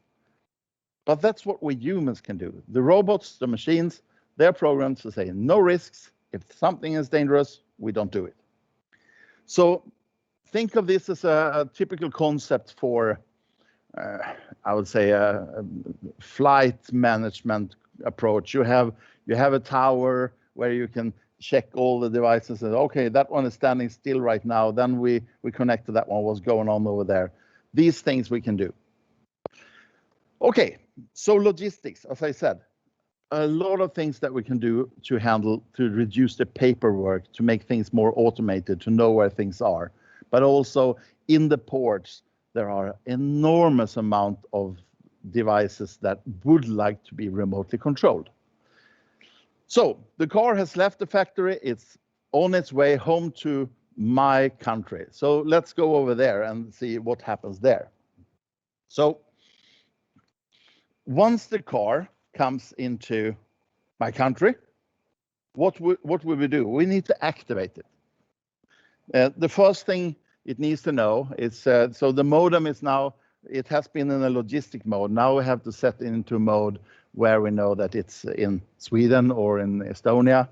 But that's what we humans can do. The robots, the machines, they're programmed to say no risks. If something is dangerous, we don't do it. So think of this as a typical concept for, I would say, a flight management approach. You have a tower where you can check all the devices and okay, that one is standing still right now. Then we connect to that one, what's going on over there. These things we can do. Okay, so logistics, as I said, a lot of things that we can do to handle, to reduce the paperwork, to make things more automated, to know where things are. But also in the ports, there are enormous amount of devices that would like to be remotely controlled. So the car has left the factory. It's on its way home to my country. So let's go over there and see what happens there. So once the car comes into my country, what will we do? We need to activate it. The first thing it needs to know is, so the modem is now, it has been in a logistic mode. Now we have to set it into mode where we know that it's in Sweden or in Estonia.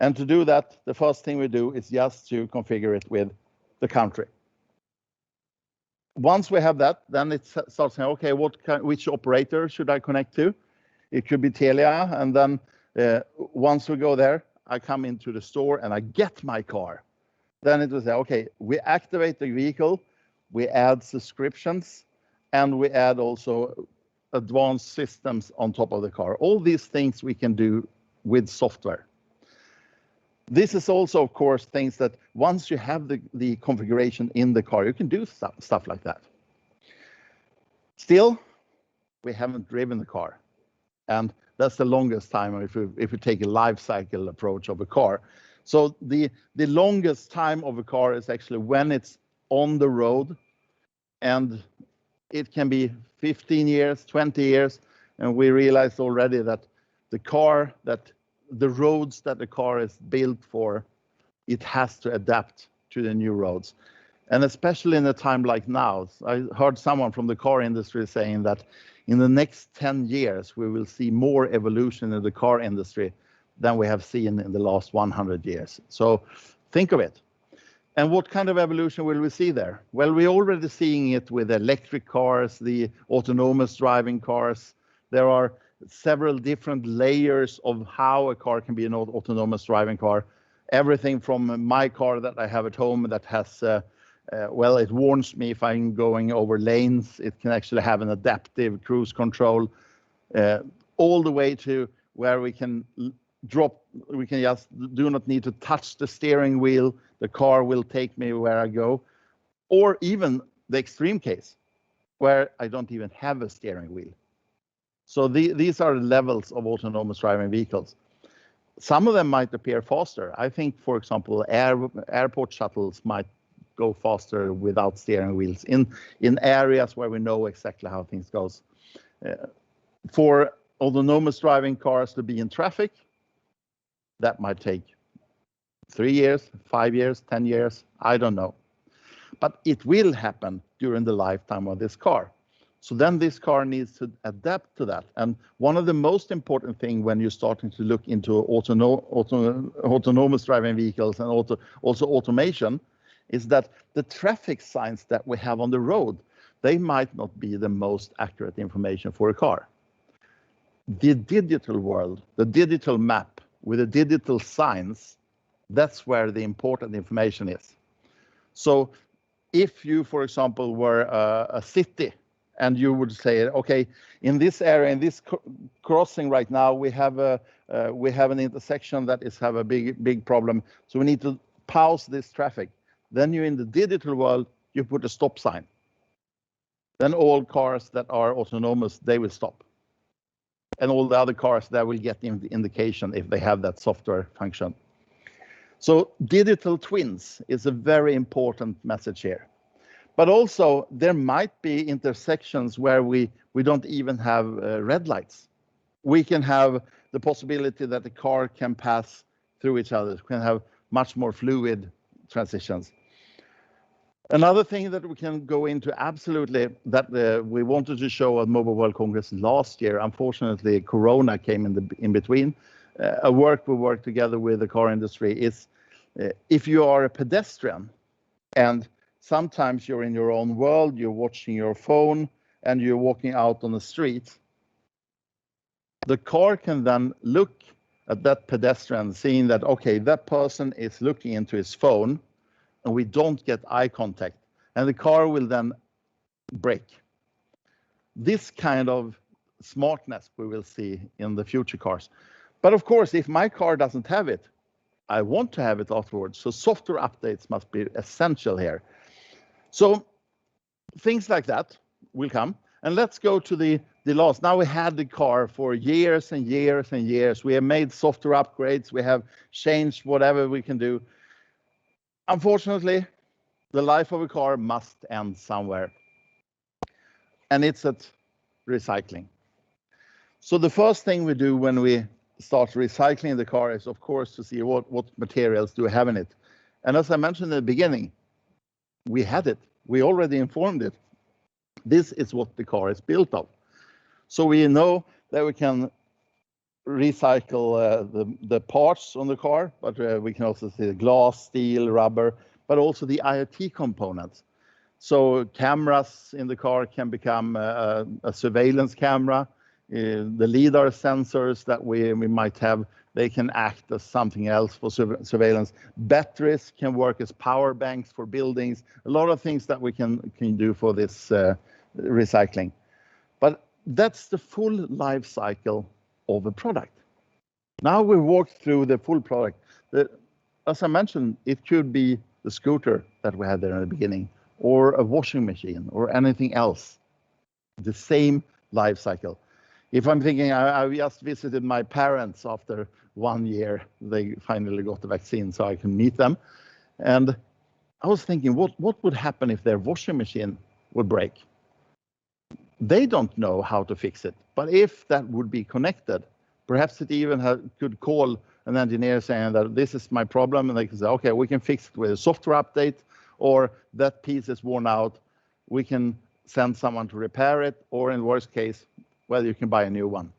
And to do that, the first thing we do is just to configure it with the country. Once we have that, then it starts saying, okay, which operator should I connect to? It could be Telia, and then once we go there, I come into the store and I get my car. Then it will say, okay, we activate the vehicle, we add subscriptions, and we add also advanced systems on top of the car. All these things we can do with software. This is also, of course, things that once you have the configuration in the car, you can do stuff like that. Still, we haven't driven the car. And that's the longest time if we take a life cycle approach of a car. So the longest time of a car is actually when it's on the road, and it can be 15 years, 20 years, and we realized already that the roads that the car is built for, it has to adapt to the new roads. And especially in a time like now, I heard someone from the car industry saying that in the next 10 years, we will see more evolution in the car industry than we have seen in the last 100 years. So think of it. And what kind of evolution will we see there? Well, we're already seeing it with electric cars, the autonomous driving cars. There are several different layers of how a car can be an autonomous driving car. Everything from my car that I have at home that has, well, it warns me if I'm going over lanes. It can actually have an adaptive cruise control, all the way to where we can just do not need to touch the steering wheel. The car will take me where I go. Or even the extreme case where I don't even have a steering wheel. So these are the levels of autonomous driving vehicles. Some of them might appear faster. I think, for example, airport shuttles might go faster without steering wheels in areas where we know exactly how things goes. For autonomous driving cars to be in traffic, that might take 3 years, 5 years, 10 years, I don't know. But it will happen during the lifetime of this car. So then this car needs to adapt to that. And one of the most important things when you're starting to look into autonomous driving vehicles and also automation is that the traffic signs that we have on the road, they might not be the most accurate information for a car. The digital world, the digital map with the digital signs That's where the important information is. So if you, for example, were a city and you would say, okay, in this area, in this crossing right now, we have an intersection that have a big problem. So we need to pause this traffic. Then you, in the digital world, you put a stop sign. Then all cars that are autonomous, they will stop. And all the other cars, that will get the indication if they have that software function. So digital twins is a very important message here. But also there might be intersections where we don't even have red lights. We can have the possibility that the car can pass through each other, can have much more fluid transitions. Another thing that we can go into absolutely that we wanted to show at Mobile World Congress last year, unfortunately Corona came in between, we worked together with the car industry is if you are a pedestrian and sometimes you're in your own world, you're watching your phone and you're walking out on the street, the car can then look at that pedestrian, seeing that, okay, that person is looking into his phone and we don't get eye contact, and the car will then brake. This kind of smartness we will see in the future cars. But of course, if my car doesn't have it, I want to have it afterwards. So software updates must be essential here. So things like that will come. And let's go to the last. Now we had the car for years and years and years. We have made software upgrades. We have changed whatever we can do. Unfortunately, the life of a car must end somewhere. And it's at recycling. So the first thing we do when we start recycling the car is, of course, to see what materials do we have in it. And as I mentioned in the beginning, we had it. We already informed it. This is what the car is built of. So we know that we can recycle the parts on the car, but we can also see the glass, steel, rubber, but also the IoT components. So cameras in the car can become a surveillance camera. The LiDAR sensors that we might have, they can act as something else for surveillance. Batteries can work as power banks for buildings. A lot of things that we can do for this recycling. But that's the full life cycle of a product. Now we walked through the full product. As I mentioned, it could be the scooter that we had there in the beginning, or a washing machine, or anything else. The same life cycle. If I'm thinking, I just visited my parents after 1 year. They finally got the vaccine so I can meet them. And I was thinking, what would happen if their washing machine would break? They don't know how to fix it. But if that would be connected, perhaps it even could call an engineer saying that this is my problem. And they can say, okay, we can fix it with a software update, or that piece is worn out. We can send someone to repair it, or in the worst case, well, you can buy a new one.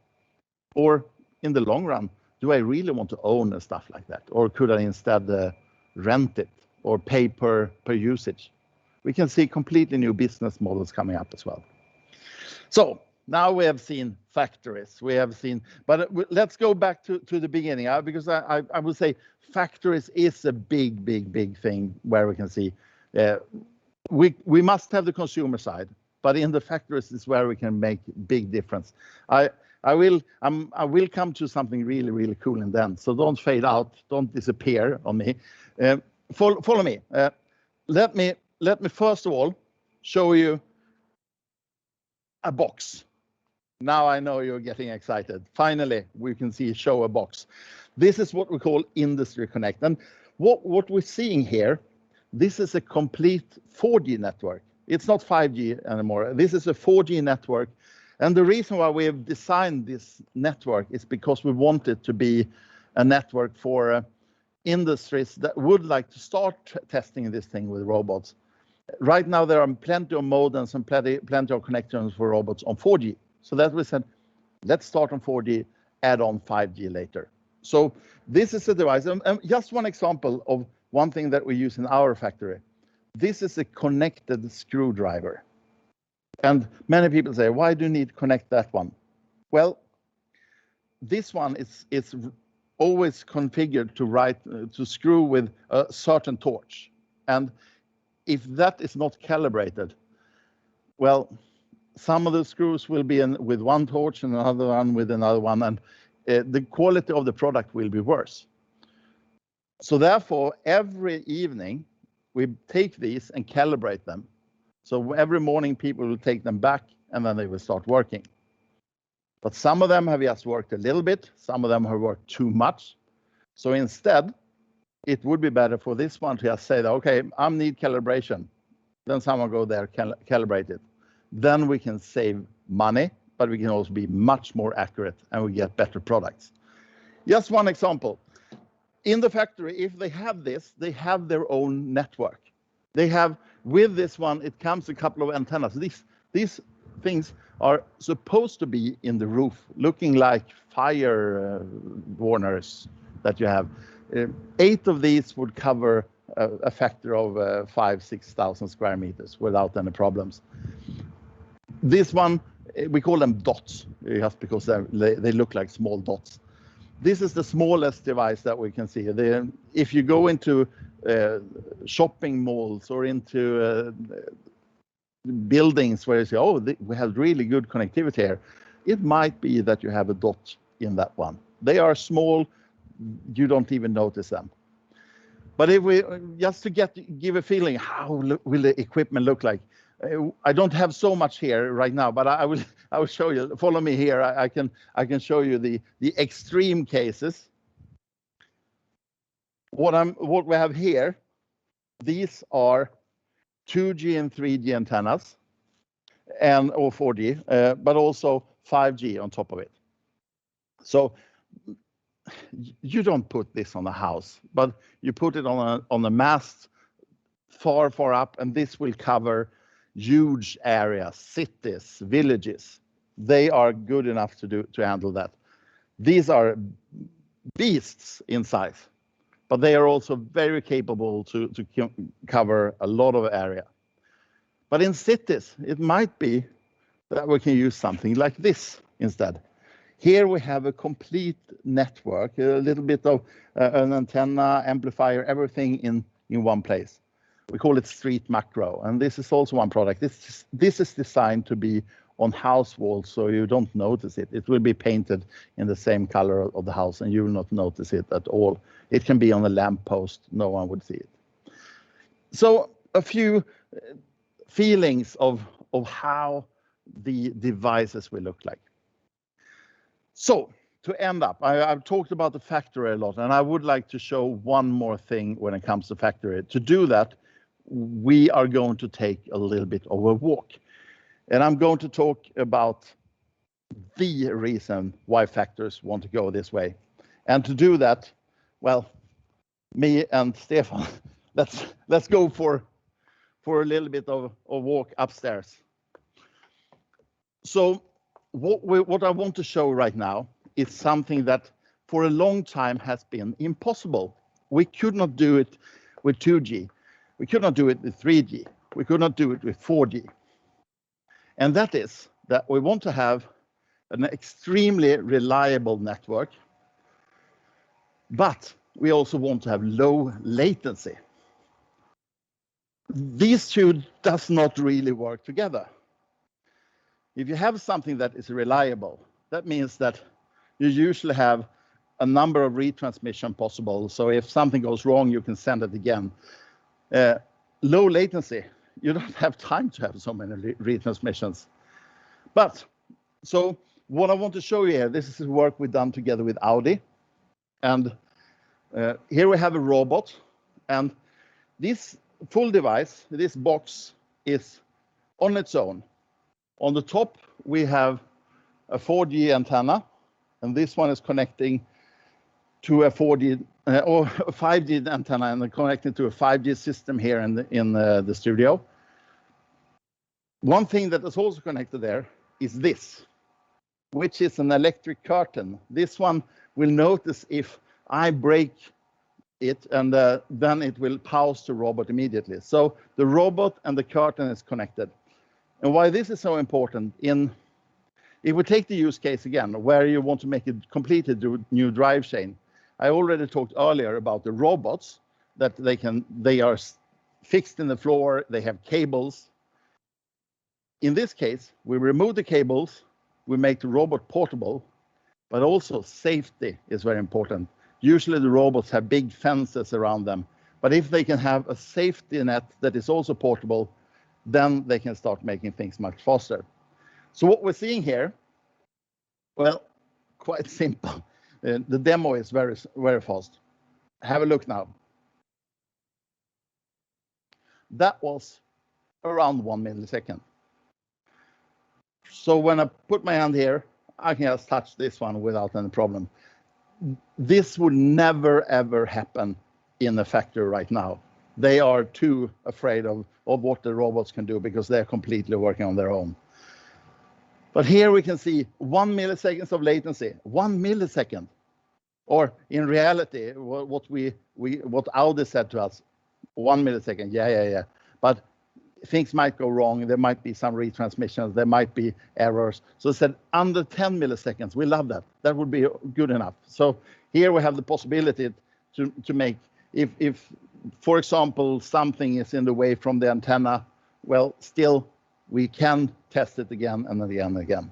Or in the long run, do I really want to own stuff like that? Or could I instead rent it or pay per usage? We can see completely new business models coming up as well. So now we have seen factories. We have seen, but let's go back to the beginning, because I would say factories is a big thing where we can see we must have the consumer side. But in the factories is where we can make big difference. I will come to something really cool in the end. So don't fade out, don't disappear on me. Follow me. Let me first of all show you a box. Now I know you're getting excited. Finally, we can show a box. This is what we call Industry Connect. And what we're seeing here, this is a complete 4G network. It's not 5G anymore. This is a 4G network. And the reason why we have designed this network is because we want it to be a network for industries that would like to start testing this thing with robots. Right now, there are plenty of modems and plenty of connectors for robots on 4G. So that we said, let's start on 4G, add on 5G later. So this is a device. And just one example of one thing that we use in our factory. This is a connected screwdriver. And many people say, why do you need to connect that one? Well, this one is always configured to screw with a certain torch. And if that is not calibrated, well, some of the screws will be in with one torch and another one with another one, and the quality of the product will be worse. So therefore, every evening, we take these and calibrate them. So every morning, people will take them back, and then they will start working. But some of them have just worked a little bit. Some of them have worked too much. So instead, it would be better for this one to just say, that, okay, I need calibration. Then someone go there, calibrate it. Then we can save money, but we can also be much more accurate and we get better products. Just one example. In the factory, if they have this, they have their own network. They have, with this one, it comes a couple of antennas. These things are supposed to be in the roof, looking like fire warners that you have. 8 of these would cover a factor of 5,000-6,000 square meters without any problems. This one, we call them dots, just because they look like small dots. This is the smallest device that we can see. If you go into shopping malls or into buildings where you say, oh, we have really good connectivity here, it might be that you have a dot in that one. They are small, you don't even notice them. But if we just to give a feeling, how will the equipment look like? I don't have so much here right now, but I will show you. Follow me here. I can show you the extreme cases. What we have here, these are 2G and 3G antennas, or 4G, but also 5G on top of it. So you don't put this on a house, but you put it on a mast far up, and this will cover huge areas, cities, villages. They are good enough to handle that. These are beasts in size, but they are also very capable to cover a lot of area. But in cities, it might be that we can use something like this instead. Here we have a complete network, a little bit of an antenna, amplifier, everything in one place. We call it street macro, and this is also one product. This is designed to be on house walls, so you don't notice it. It will be painted in the same color of the house, and you will not notice it at all. It can be on a lamp post, no one would see it. So a few feelings of how the devices will look like. So to end up, I've talked about the factory a lot, and I would like to show one more thing when it comes to factory. To do that, we are going to take a little bit of a walk. And I'm going to talk about the reason why factories want to go this way. And to do that, well, me and Stefan, let's go for a little bit of a walk upstairs. So what I want to show right now is something that for a long time has been impossible. We could not do it with 2G. We could not do it with 3G. We could not do it with 4G. And that is that we want to have an extremely reliable network, but we also want to have low latency. These two does not really work together. If you have something that is reliable, that means that you usually have a number of retransmission possible. So if something goes wrong, you can send it again. Low latency, you don't have time to have so many retransmissions. But so what I want to show you here, this is the work we've done together with Audi. And here we have a robot. And this full device, this box, is on its own. On the top, we have a 4G antenna, and this one is connecting to a 4G or a 5G antenna and connected to a 5G system here in the studio. One thing that is also connected there is this, which is an electric curtain. This one will notice if I break it, and then it will pause the robot immediately. So the robot and the curtain is connected. And why this is so important, if we take the use case again, where you want to make a completely new drive chain, I already talked earlier about the robots that they are fixed in the floor, they have cables. In this case, we remove the cables, we make the robot portable, but also safety is very important. Usually the robots have big fences around them, but if they can have a safety net that is also portable, then they can start making things much faster. So what we're seeing here, well, quite simple. The demo is very, very fast. Have a look now. That was around 1 millisecond. So when I put my hand here, I can just touch this one without any problem. This would never, ever happen in a factory right now. They are too afraid of what the robots can do because they're completely working on their own. But here we can see 1 millisecond of latency, 1 millisecond. Or in reality, what Audi said to us, 1 millisecond, yeah. But things might go wrong. There might be some retransmissions. There might be errors. So it said under 10 milliseconds. We love that. That would be good enough. So here we have the possibility to make, if for example, something is in the way from the antenna, well, still we can test it again and again and again.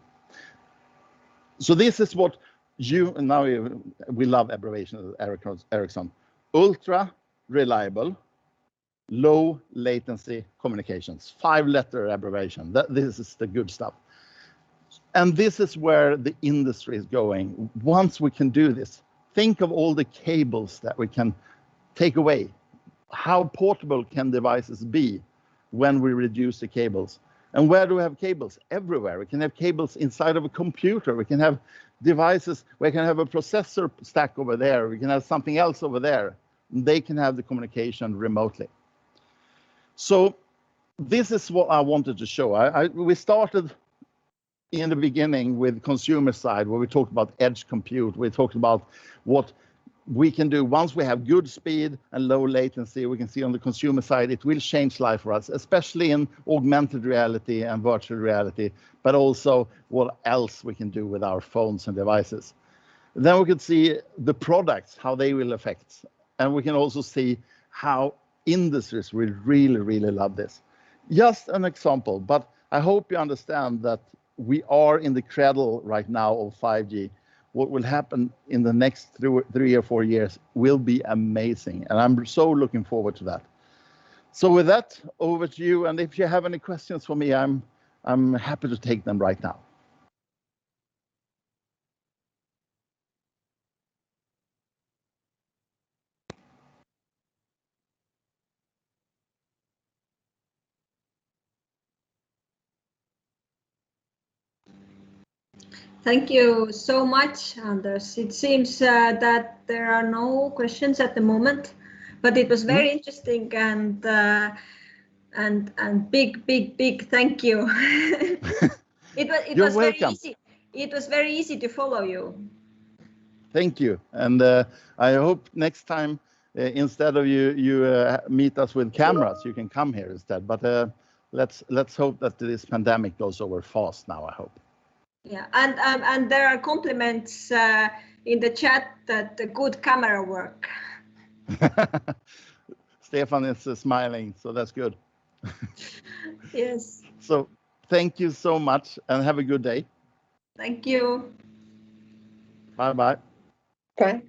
So this is what we love abbreviation at Ericsson. Ultra reliable, low latency communications, 5-letter abbreviation. This is the good stuff. And this is where the industry is going. Once we can do this, think of all the cables that we can take away. How portable can devices be when we reduce the cables? And where do we have cables? Everywhere. We can have cables inside of a computer. We can have devices. We can have a processor stack over there. We can have something else over there. They can have the communication remotely. So this is what I wanted to show. We started in the beginning with consumer side, where we talked about edge compute. We talked about what we can do once we have good speed and low latency. We can see on the consumer side, it will change life for us, especially in augmented reality and virtual reality, but also what else we can do with our phones and devices. Then we could see the products, how they will affect. And we can also see how industries will really, really love this. Just an example, but I hope you understand that we are in the cradle right now of 5G. What will happen in the next 3 or 4 years will be amazing. And I'm so looking forward to that. So with that, over to you. And if you have any questions for me, I'm happy to take them right now. Thank you so much, Anders. It seems that there are no questions at the moment, but it was very interesting and big thank you. It was very easy. It was very easy to follow you. Thank you, and I hope next time instead of you meet us with cameras, you can come here instead. But let's hope that this pandemic goes over fast now. I hope. Yeah, and there are compliments in the chat that the good camera work. Stefan is smiling, so that's good. Yes. So thank you so much and have a good day. Thank you. Bye bye. Okay.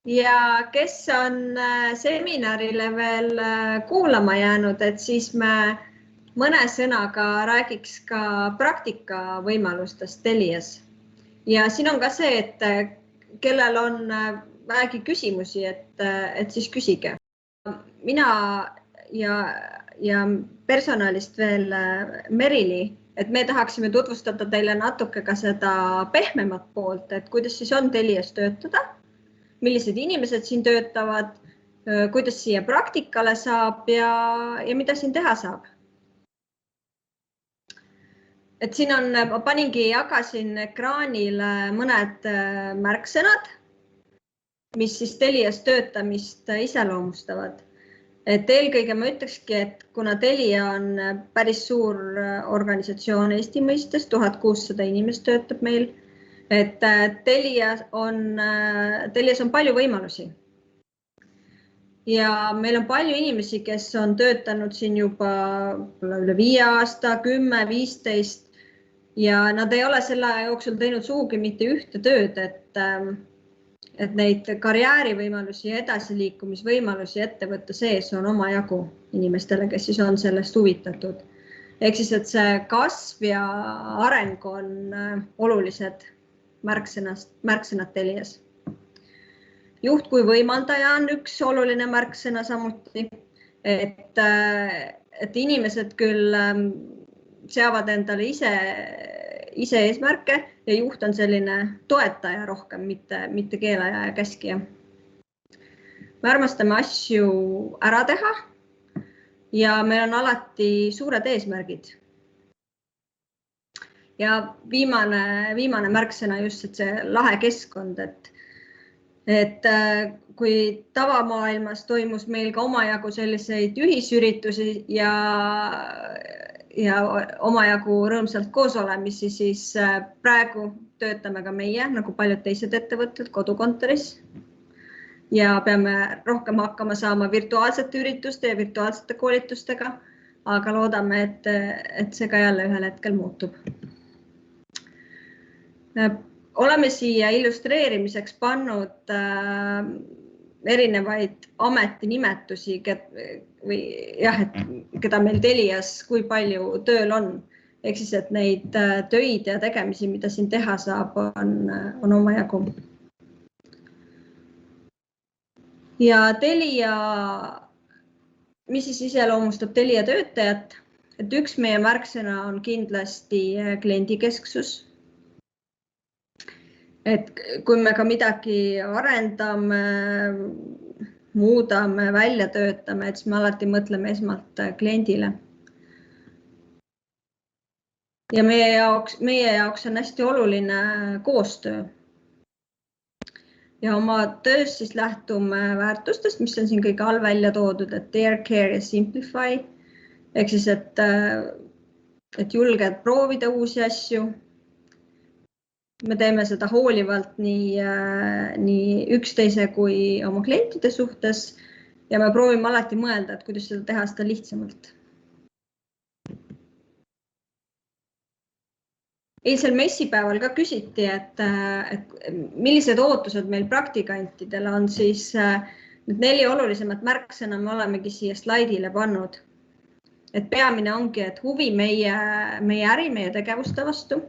Ja kes on seminarile veel kuulama jäänud, et siis me mõne sõnaga räägiks ka praktika võimalustest Telias. Ja siin on ka see, et kellel on vähegi küsimusi, et siis küsige. Mina ja personalist veel Merili, et me tahaksime tutvustada teile natuke ka seda pehmemat poolt, et kuidas siis on Telias töötada, millised inimesed siin töötavad, kuidas siia praktikale saab ja mida siin teha saab. Et siin on, ma jagasin ekraanile mõned märksõnad, mis siis Telias töötamist iseloomustavad. Et eelkõige ma ütlekski, et kuna Telia on päris suur organisatsioon Eesti mõistes, 1600 inimest töötab meil, et Telias on palju võimalusi. Ja meil on palju inimesi, kes on töötanud siin juba üle 5 aasta, 10, 15 ja nad ei ole selle aja jooksul teinud sugugi mitte ühte tööd, et neid karjäärivõimalusi ja edasiliikumisvõimalusi ettevõtte sees on omajagu inimestele, kes siis on sellest huvitatud. Ehk siis, et see kasv ja areng on olulised märksõnad Telias. Juht kui võimaldaja on üks oluline märksõna samuti, et inimesed küll seavad endale ise eesmärke ja juht on selline toetaja rohkem, mitte keelaja ja käskija. Me armastame asju ära teha ja meil on alati suured eesmärgid. Ja viimane märksõna just see lahe keskkond, et kui tavamaailmas toimus meil ka omajagu selliseid ühisüritusi ja omajagu rõõmsalt koos olemisi, siis praegu töötame ka meie, nagu paljud teised ettevõtted, kodukontoris ja peame rohkem hakkama saama virtuaalsete ürituste ja virtuaalsete koolitustega, aga loodame, et see ka jälle ühel hetkel muutub. Oleme siia illustreerimiseks pannud erinevaid ametinimetusi, keda meil Telias kui palju tööl on. Ehk siis, et neid töid ja tegemisi, mida siin teha saab, on omajagu. Ja Telia, mis siis iseloomustab Telia töötajat? Et üks meie märksõna on kindlasti kliendikesksus. Et kui me ka midagi arendame, muudame, välja töötame, et siis me alati mõtleme esmalt kliendile. Ja meie jaoks on hästi oluline koostöö. Ja oma töös siis lähtume väärtustest, mis on siin kõige all välja toodud, et dare, care ja simplify. Ehk siis, et julged proovida uusi asju. Me teeme seda hoolivalt nii üksteise kui oma klientide suhtes ja me proovime alati mõelda, et kuidas seda teha seda lihtsamalt. Eilsel messipäeval ka küsiti, et millised ootused meil praktikantidele on, siis need 4 olulisemat märksõna me olemegi siia slaidile pannud. Et peamine ongi, et huvi meie äri, meie tegevuste vastu.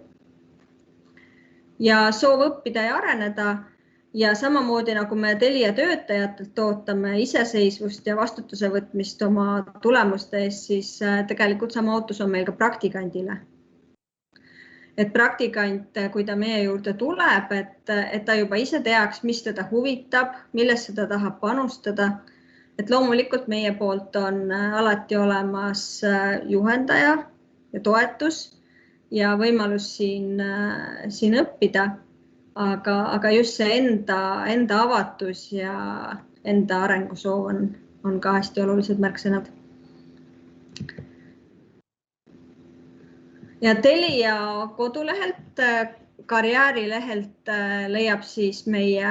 Ja soov õppida ja areneda ja samamoodi nagu me Telia töötajatelt ootame iseseisvust ja vastutuse võtmist oma tulemuste eest, siis tegelikult sama ootus on meil ka praktikandile. Et praktikant, kui ta meie juurde tuleb, et ta juba ise teaks, mis teda huvitab, millest seda tahab panustada. Et loomulikult meie poolt on alati olemas juhendaja ja toetus ja võimalus siin õppida, aga just see enda avatus ja enda arengusoov on ka hästi olulised märksõnad. Ja Telia kodulehelt, karjäärilehelt leiab siis meie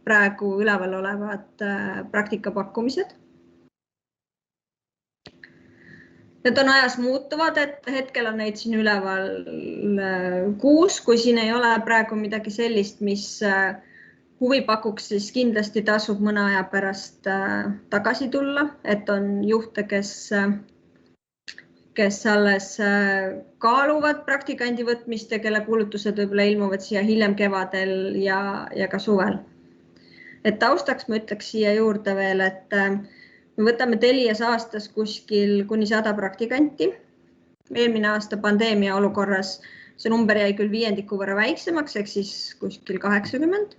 praegu üleval olevad praktikapakkumised. Need on ajas muutuvad, et hetkel on neid siin üleval 6, kui siin ei ole praegu midagi sellist, mis huvi pakuks, siis kindlasti tasub mõne aja pärast tagasi tulla, et on juhte, kes alles kaaluvad praktikandi võtmist ja kelle kuulutused võib-olla ilmuvad siia hiljem kevadel ja ka suvel. Et taustaks ma ütleks siia juurde veel, et me võtame Telias aastas kuskil kuni 100 praktikanti. Eelmine aasta pandeemia olukorras see number jäi küll 5% võrra väiksemaks, ehk siis kuskil 80.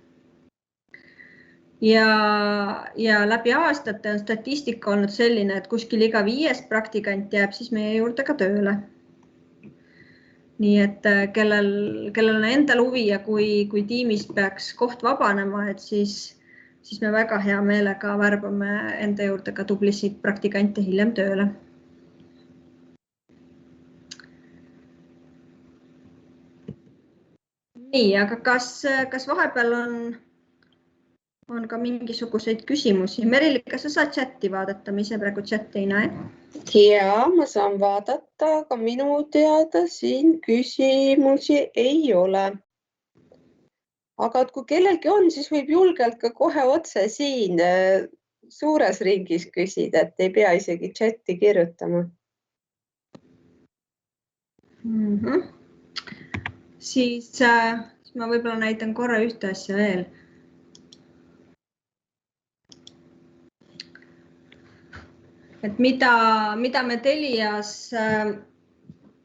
Ja läbi aastate on statistika olnud selline, et kuskil iga 5. praktikant jääb siis meie juurde ka tööle. Nii et kellel on endal huvi ja kui tiimis peaks koht vabanema, et siis me väga hea meelega värbame enda juurde ka tublisid praktikante hiljem tööle. aga kas vahepeal on ka mingisuguseid küsimusi? Merili, kas sa saad chatti vaadata? Ma ise praegu chatti ei näe. Ja, ma saan vaadata, aga minu teada siin küsimusi ei ole. Aga kui kellelgi on, siis võib julgelt ka kohe otse siin suures ringis küsida, et ei pea isegi chatti kirjutama. Siis ma võib-olla näitan korra ühte asja veel. Et mida me Telias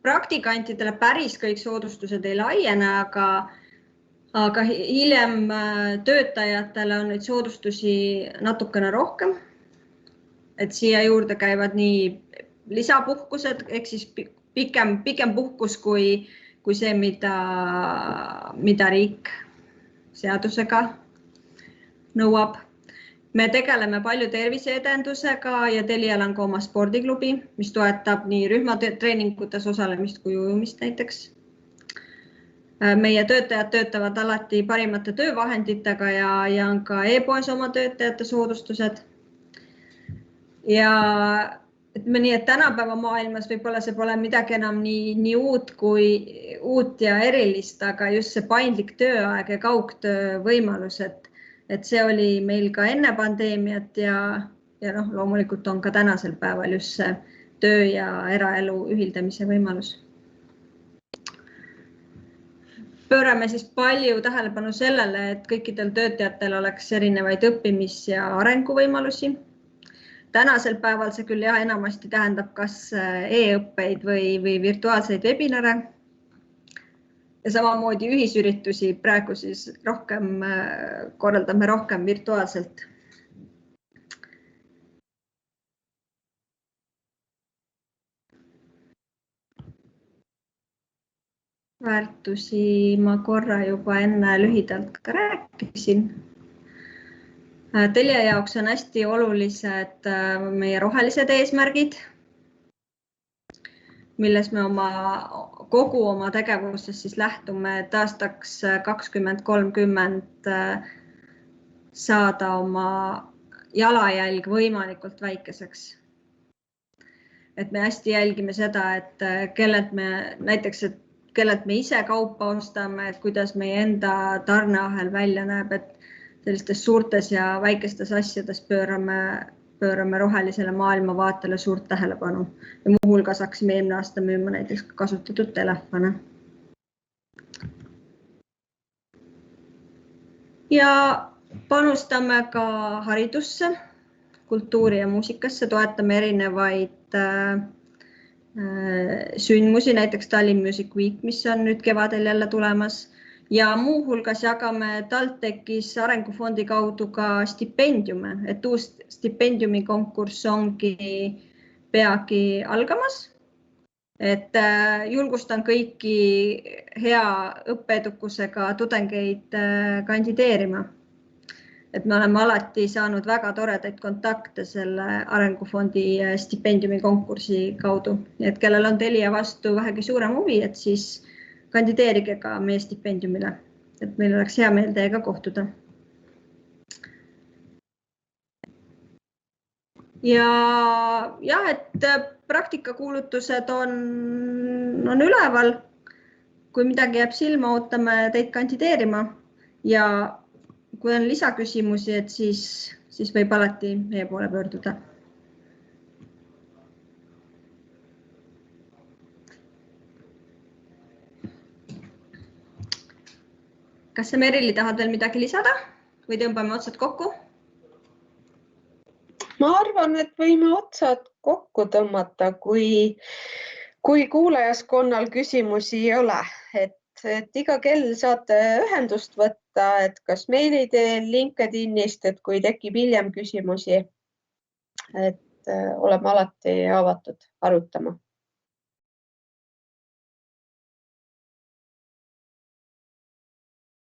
praktikantidele päris kõik soodustused ei laiene, aga hiljem töötajatele on neid soodustusi natukene rohkem. Et siia juurde käivad nii lisapuhkused, ehk siis pikem puhkus kui see, mida riik seadusega nõuab. Me tegeleme palju terviseedendusega ja Telial on ka oma spordiklubi, mis toetab nii rühmatreeningutes osalemist kui ujumist näiteks. Meie töötajad töötavad alati parimate töövahenditega ja on ka e-poes oma töötajate soodustused. Ja ütleme nii, et tänapäeva maailmas võib-olla see pole midagi enam nii uut ja erilist, aga just see paindlik tööaeg ja kaugtöö võimalus, et see oli meil ka enne pandeemiat ja loomulikult on ka tänasel päeval just see töö ja eraelu ühildamise võimalus. Pöörame siis palju tähelepanu sellele, et kõikidel töötajatel oleks erinevaid õppimis- ja arenguvõimalusi. Tänasel päeval see küll enamasti tähendab kas e-õppeid või virtuaalseid webinare. Ja samamoodi ühisüritusi praegu siis korraldame rohkem virtuaalselt. Väärtusi ma korra juba enne lühidalt ka rääkisin. Telia jaoks on hästi olulised meie rohelised eesmärgid, milles me kogu oma tegevuses siis lähtume, et aastaks 2030 saada oma jalajälg võimalikult väikeseks. Et me hästi jälgime seda, et kellelt me ise kaupa ostame, et kuidas meie enda tarneahel välja näeb, et sellistes suurtes ja väikestes asjades pöörame rohelisele maailmavaatele suurt tähelepanu. Ja muuhulgas hakkasime eelmine aasta müüma näiteks kasutatud telefone. Ja panustame ka haridusse, kultuuri ja muusikasse, toetame erinevaid sündmusi, näiteks Tallinn Music Week, mis on nüüd kevadel jälle tulemas. Ja muuhulgas jagame TalTechis arengufondi kaudu ka stipendiume, et uus stipendiumi konkurss ongi peagi algamas. Et julgustan kõiki hea õppeedukusega tudengeid kandideerima. Et me oleme alati saanud väga toredaid kontakte selle arengufondi stipendiumi konkursi kaudu. Et kellel on Telia vastu vähegi suurem huvi, et siis kandideerige ka meie stipendiumile, et meil oleks hea meel teiega kohtuda. Ja et praktikakuulutused on üleval. Kui midagi jääb silma, ootame teid kandideerima ja kui on lisaküsimusi, et siis võib alati meie poole pöörduda. Kas sa, Merili, tahad veel midagi lisada või tõmbame otsad kokku? Ma arvan, et võime otsad kokku tõmmata, kui kuulajaskonnal küsimusi ei ole. Et iga kell saate ühendust võtta, et kas meili teel, LinkedInist, et kui tekib hiljem küsimusi, et oleme alati avatud arutama.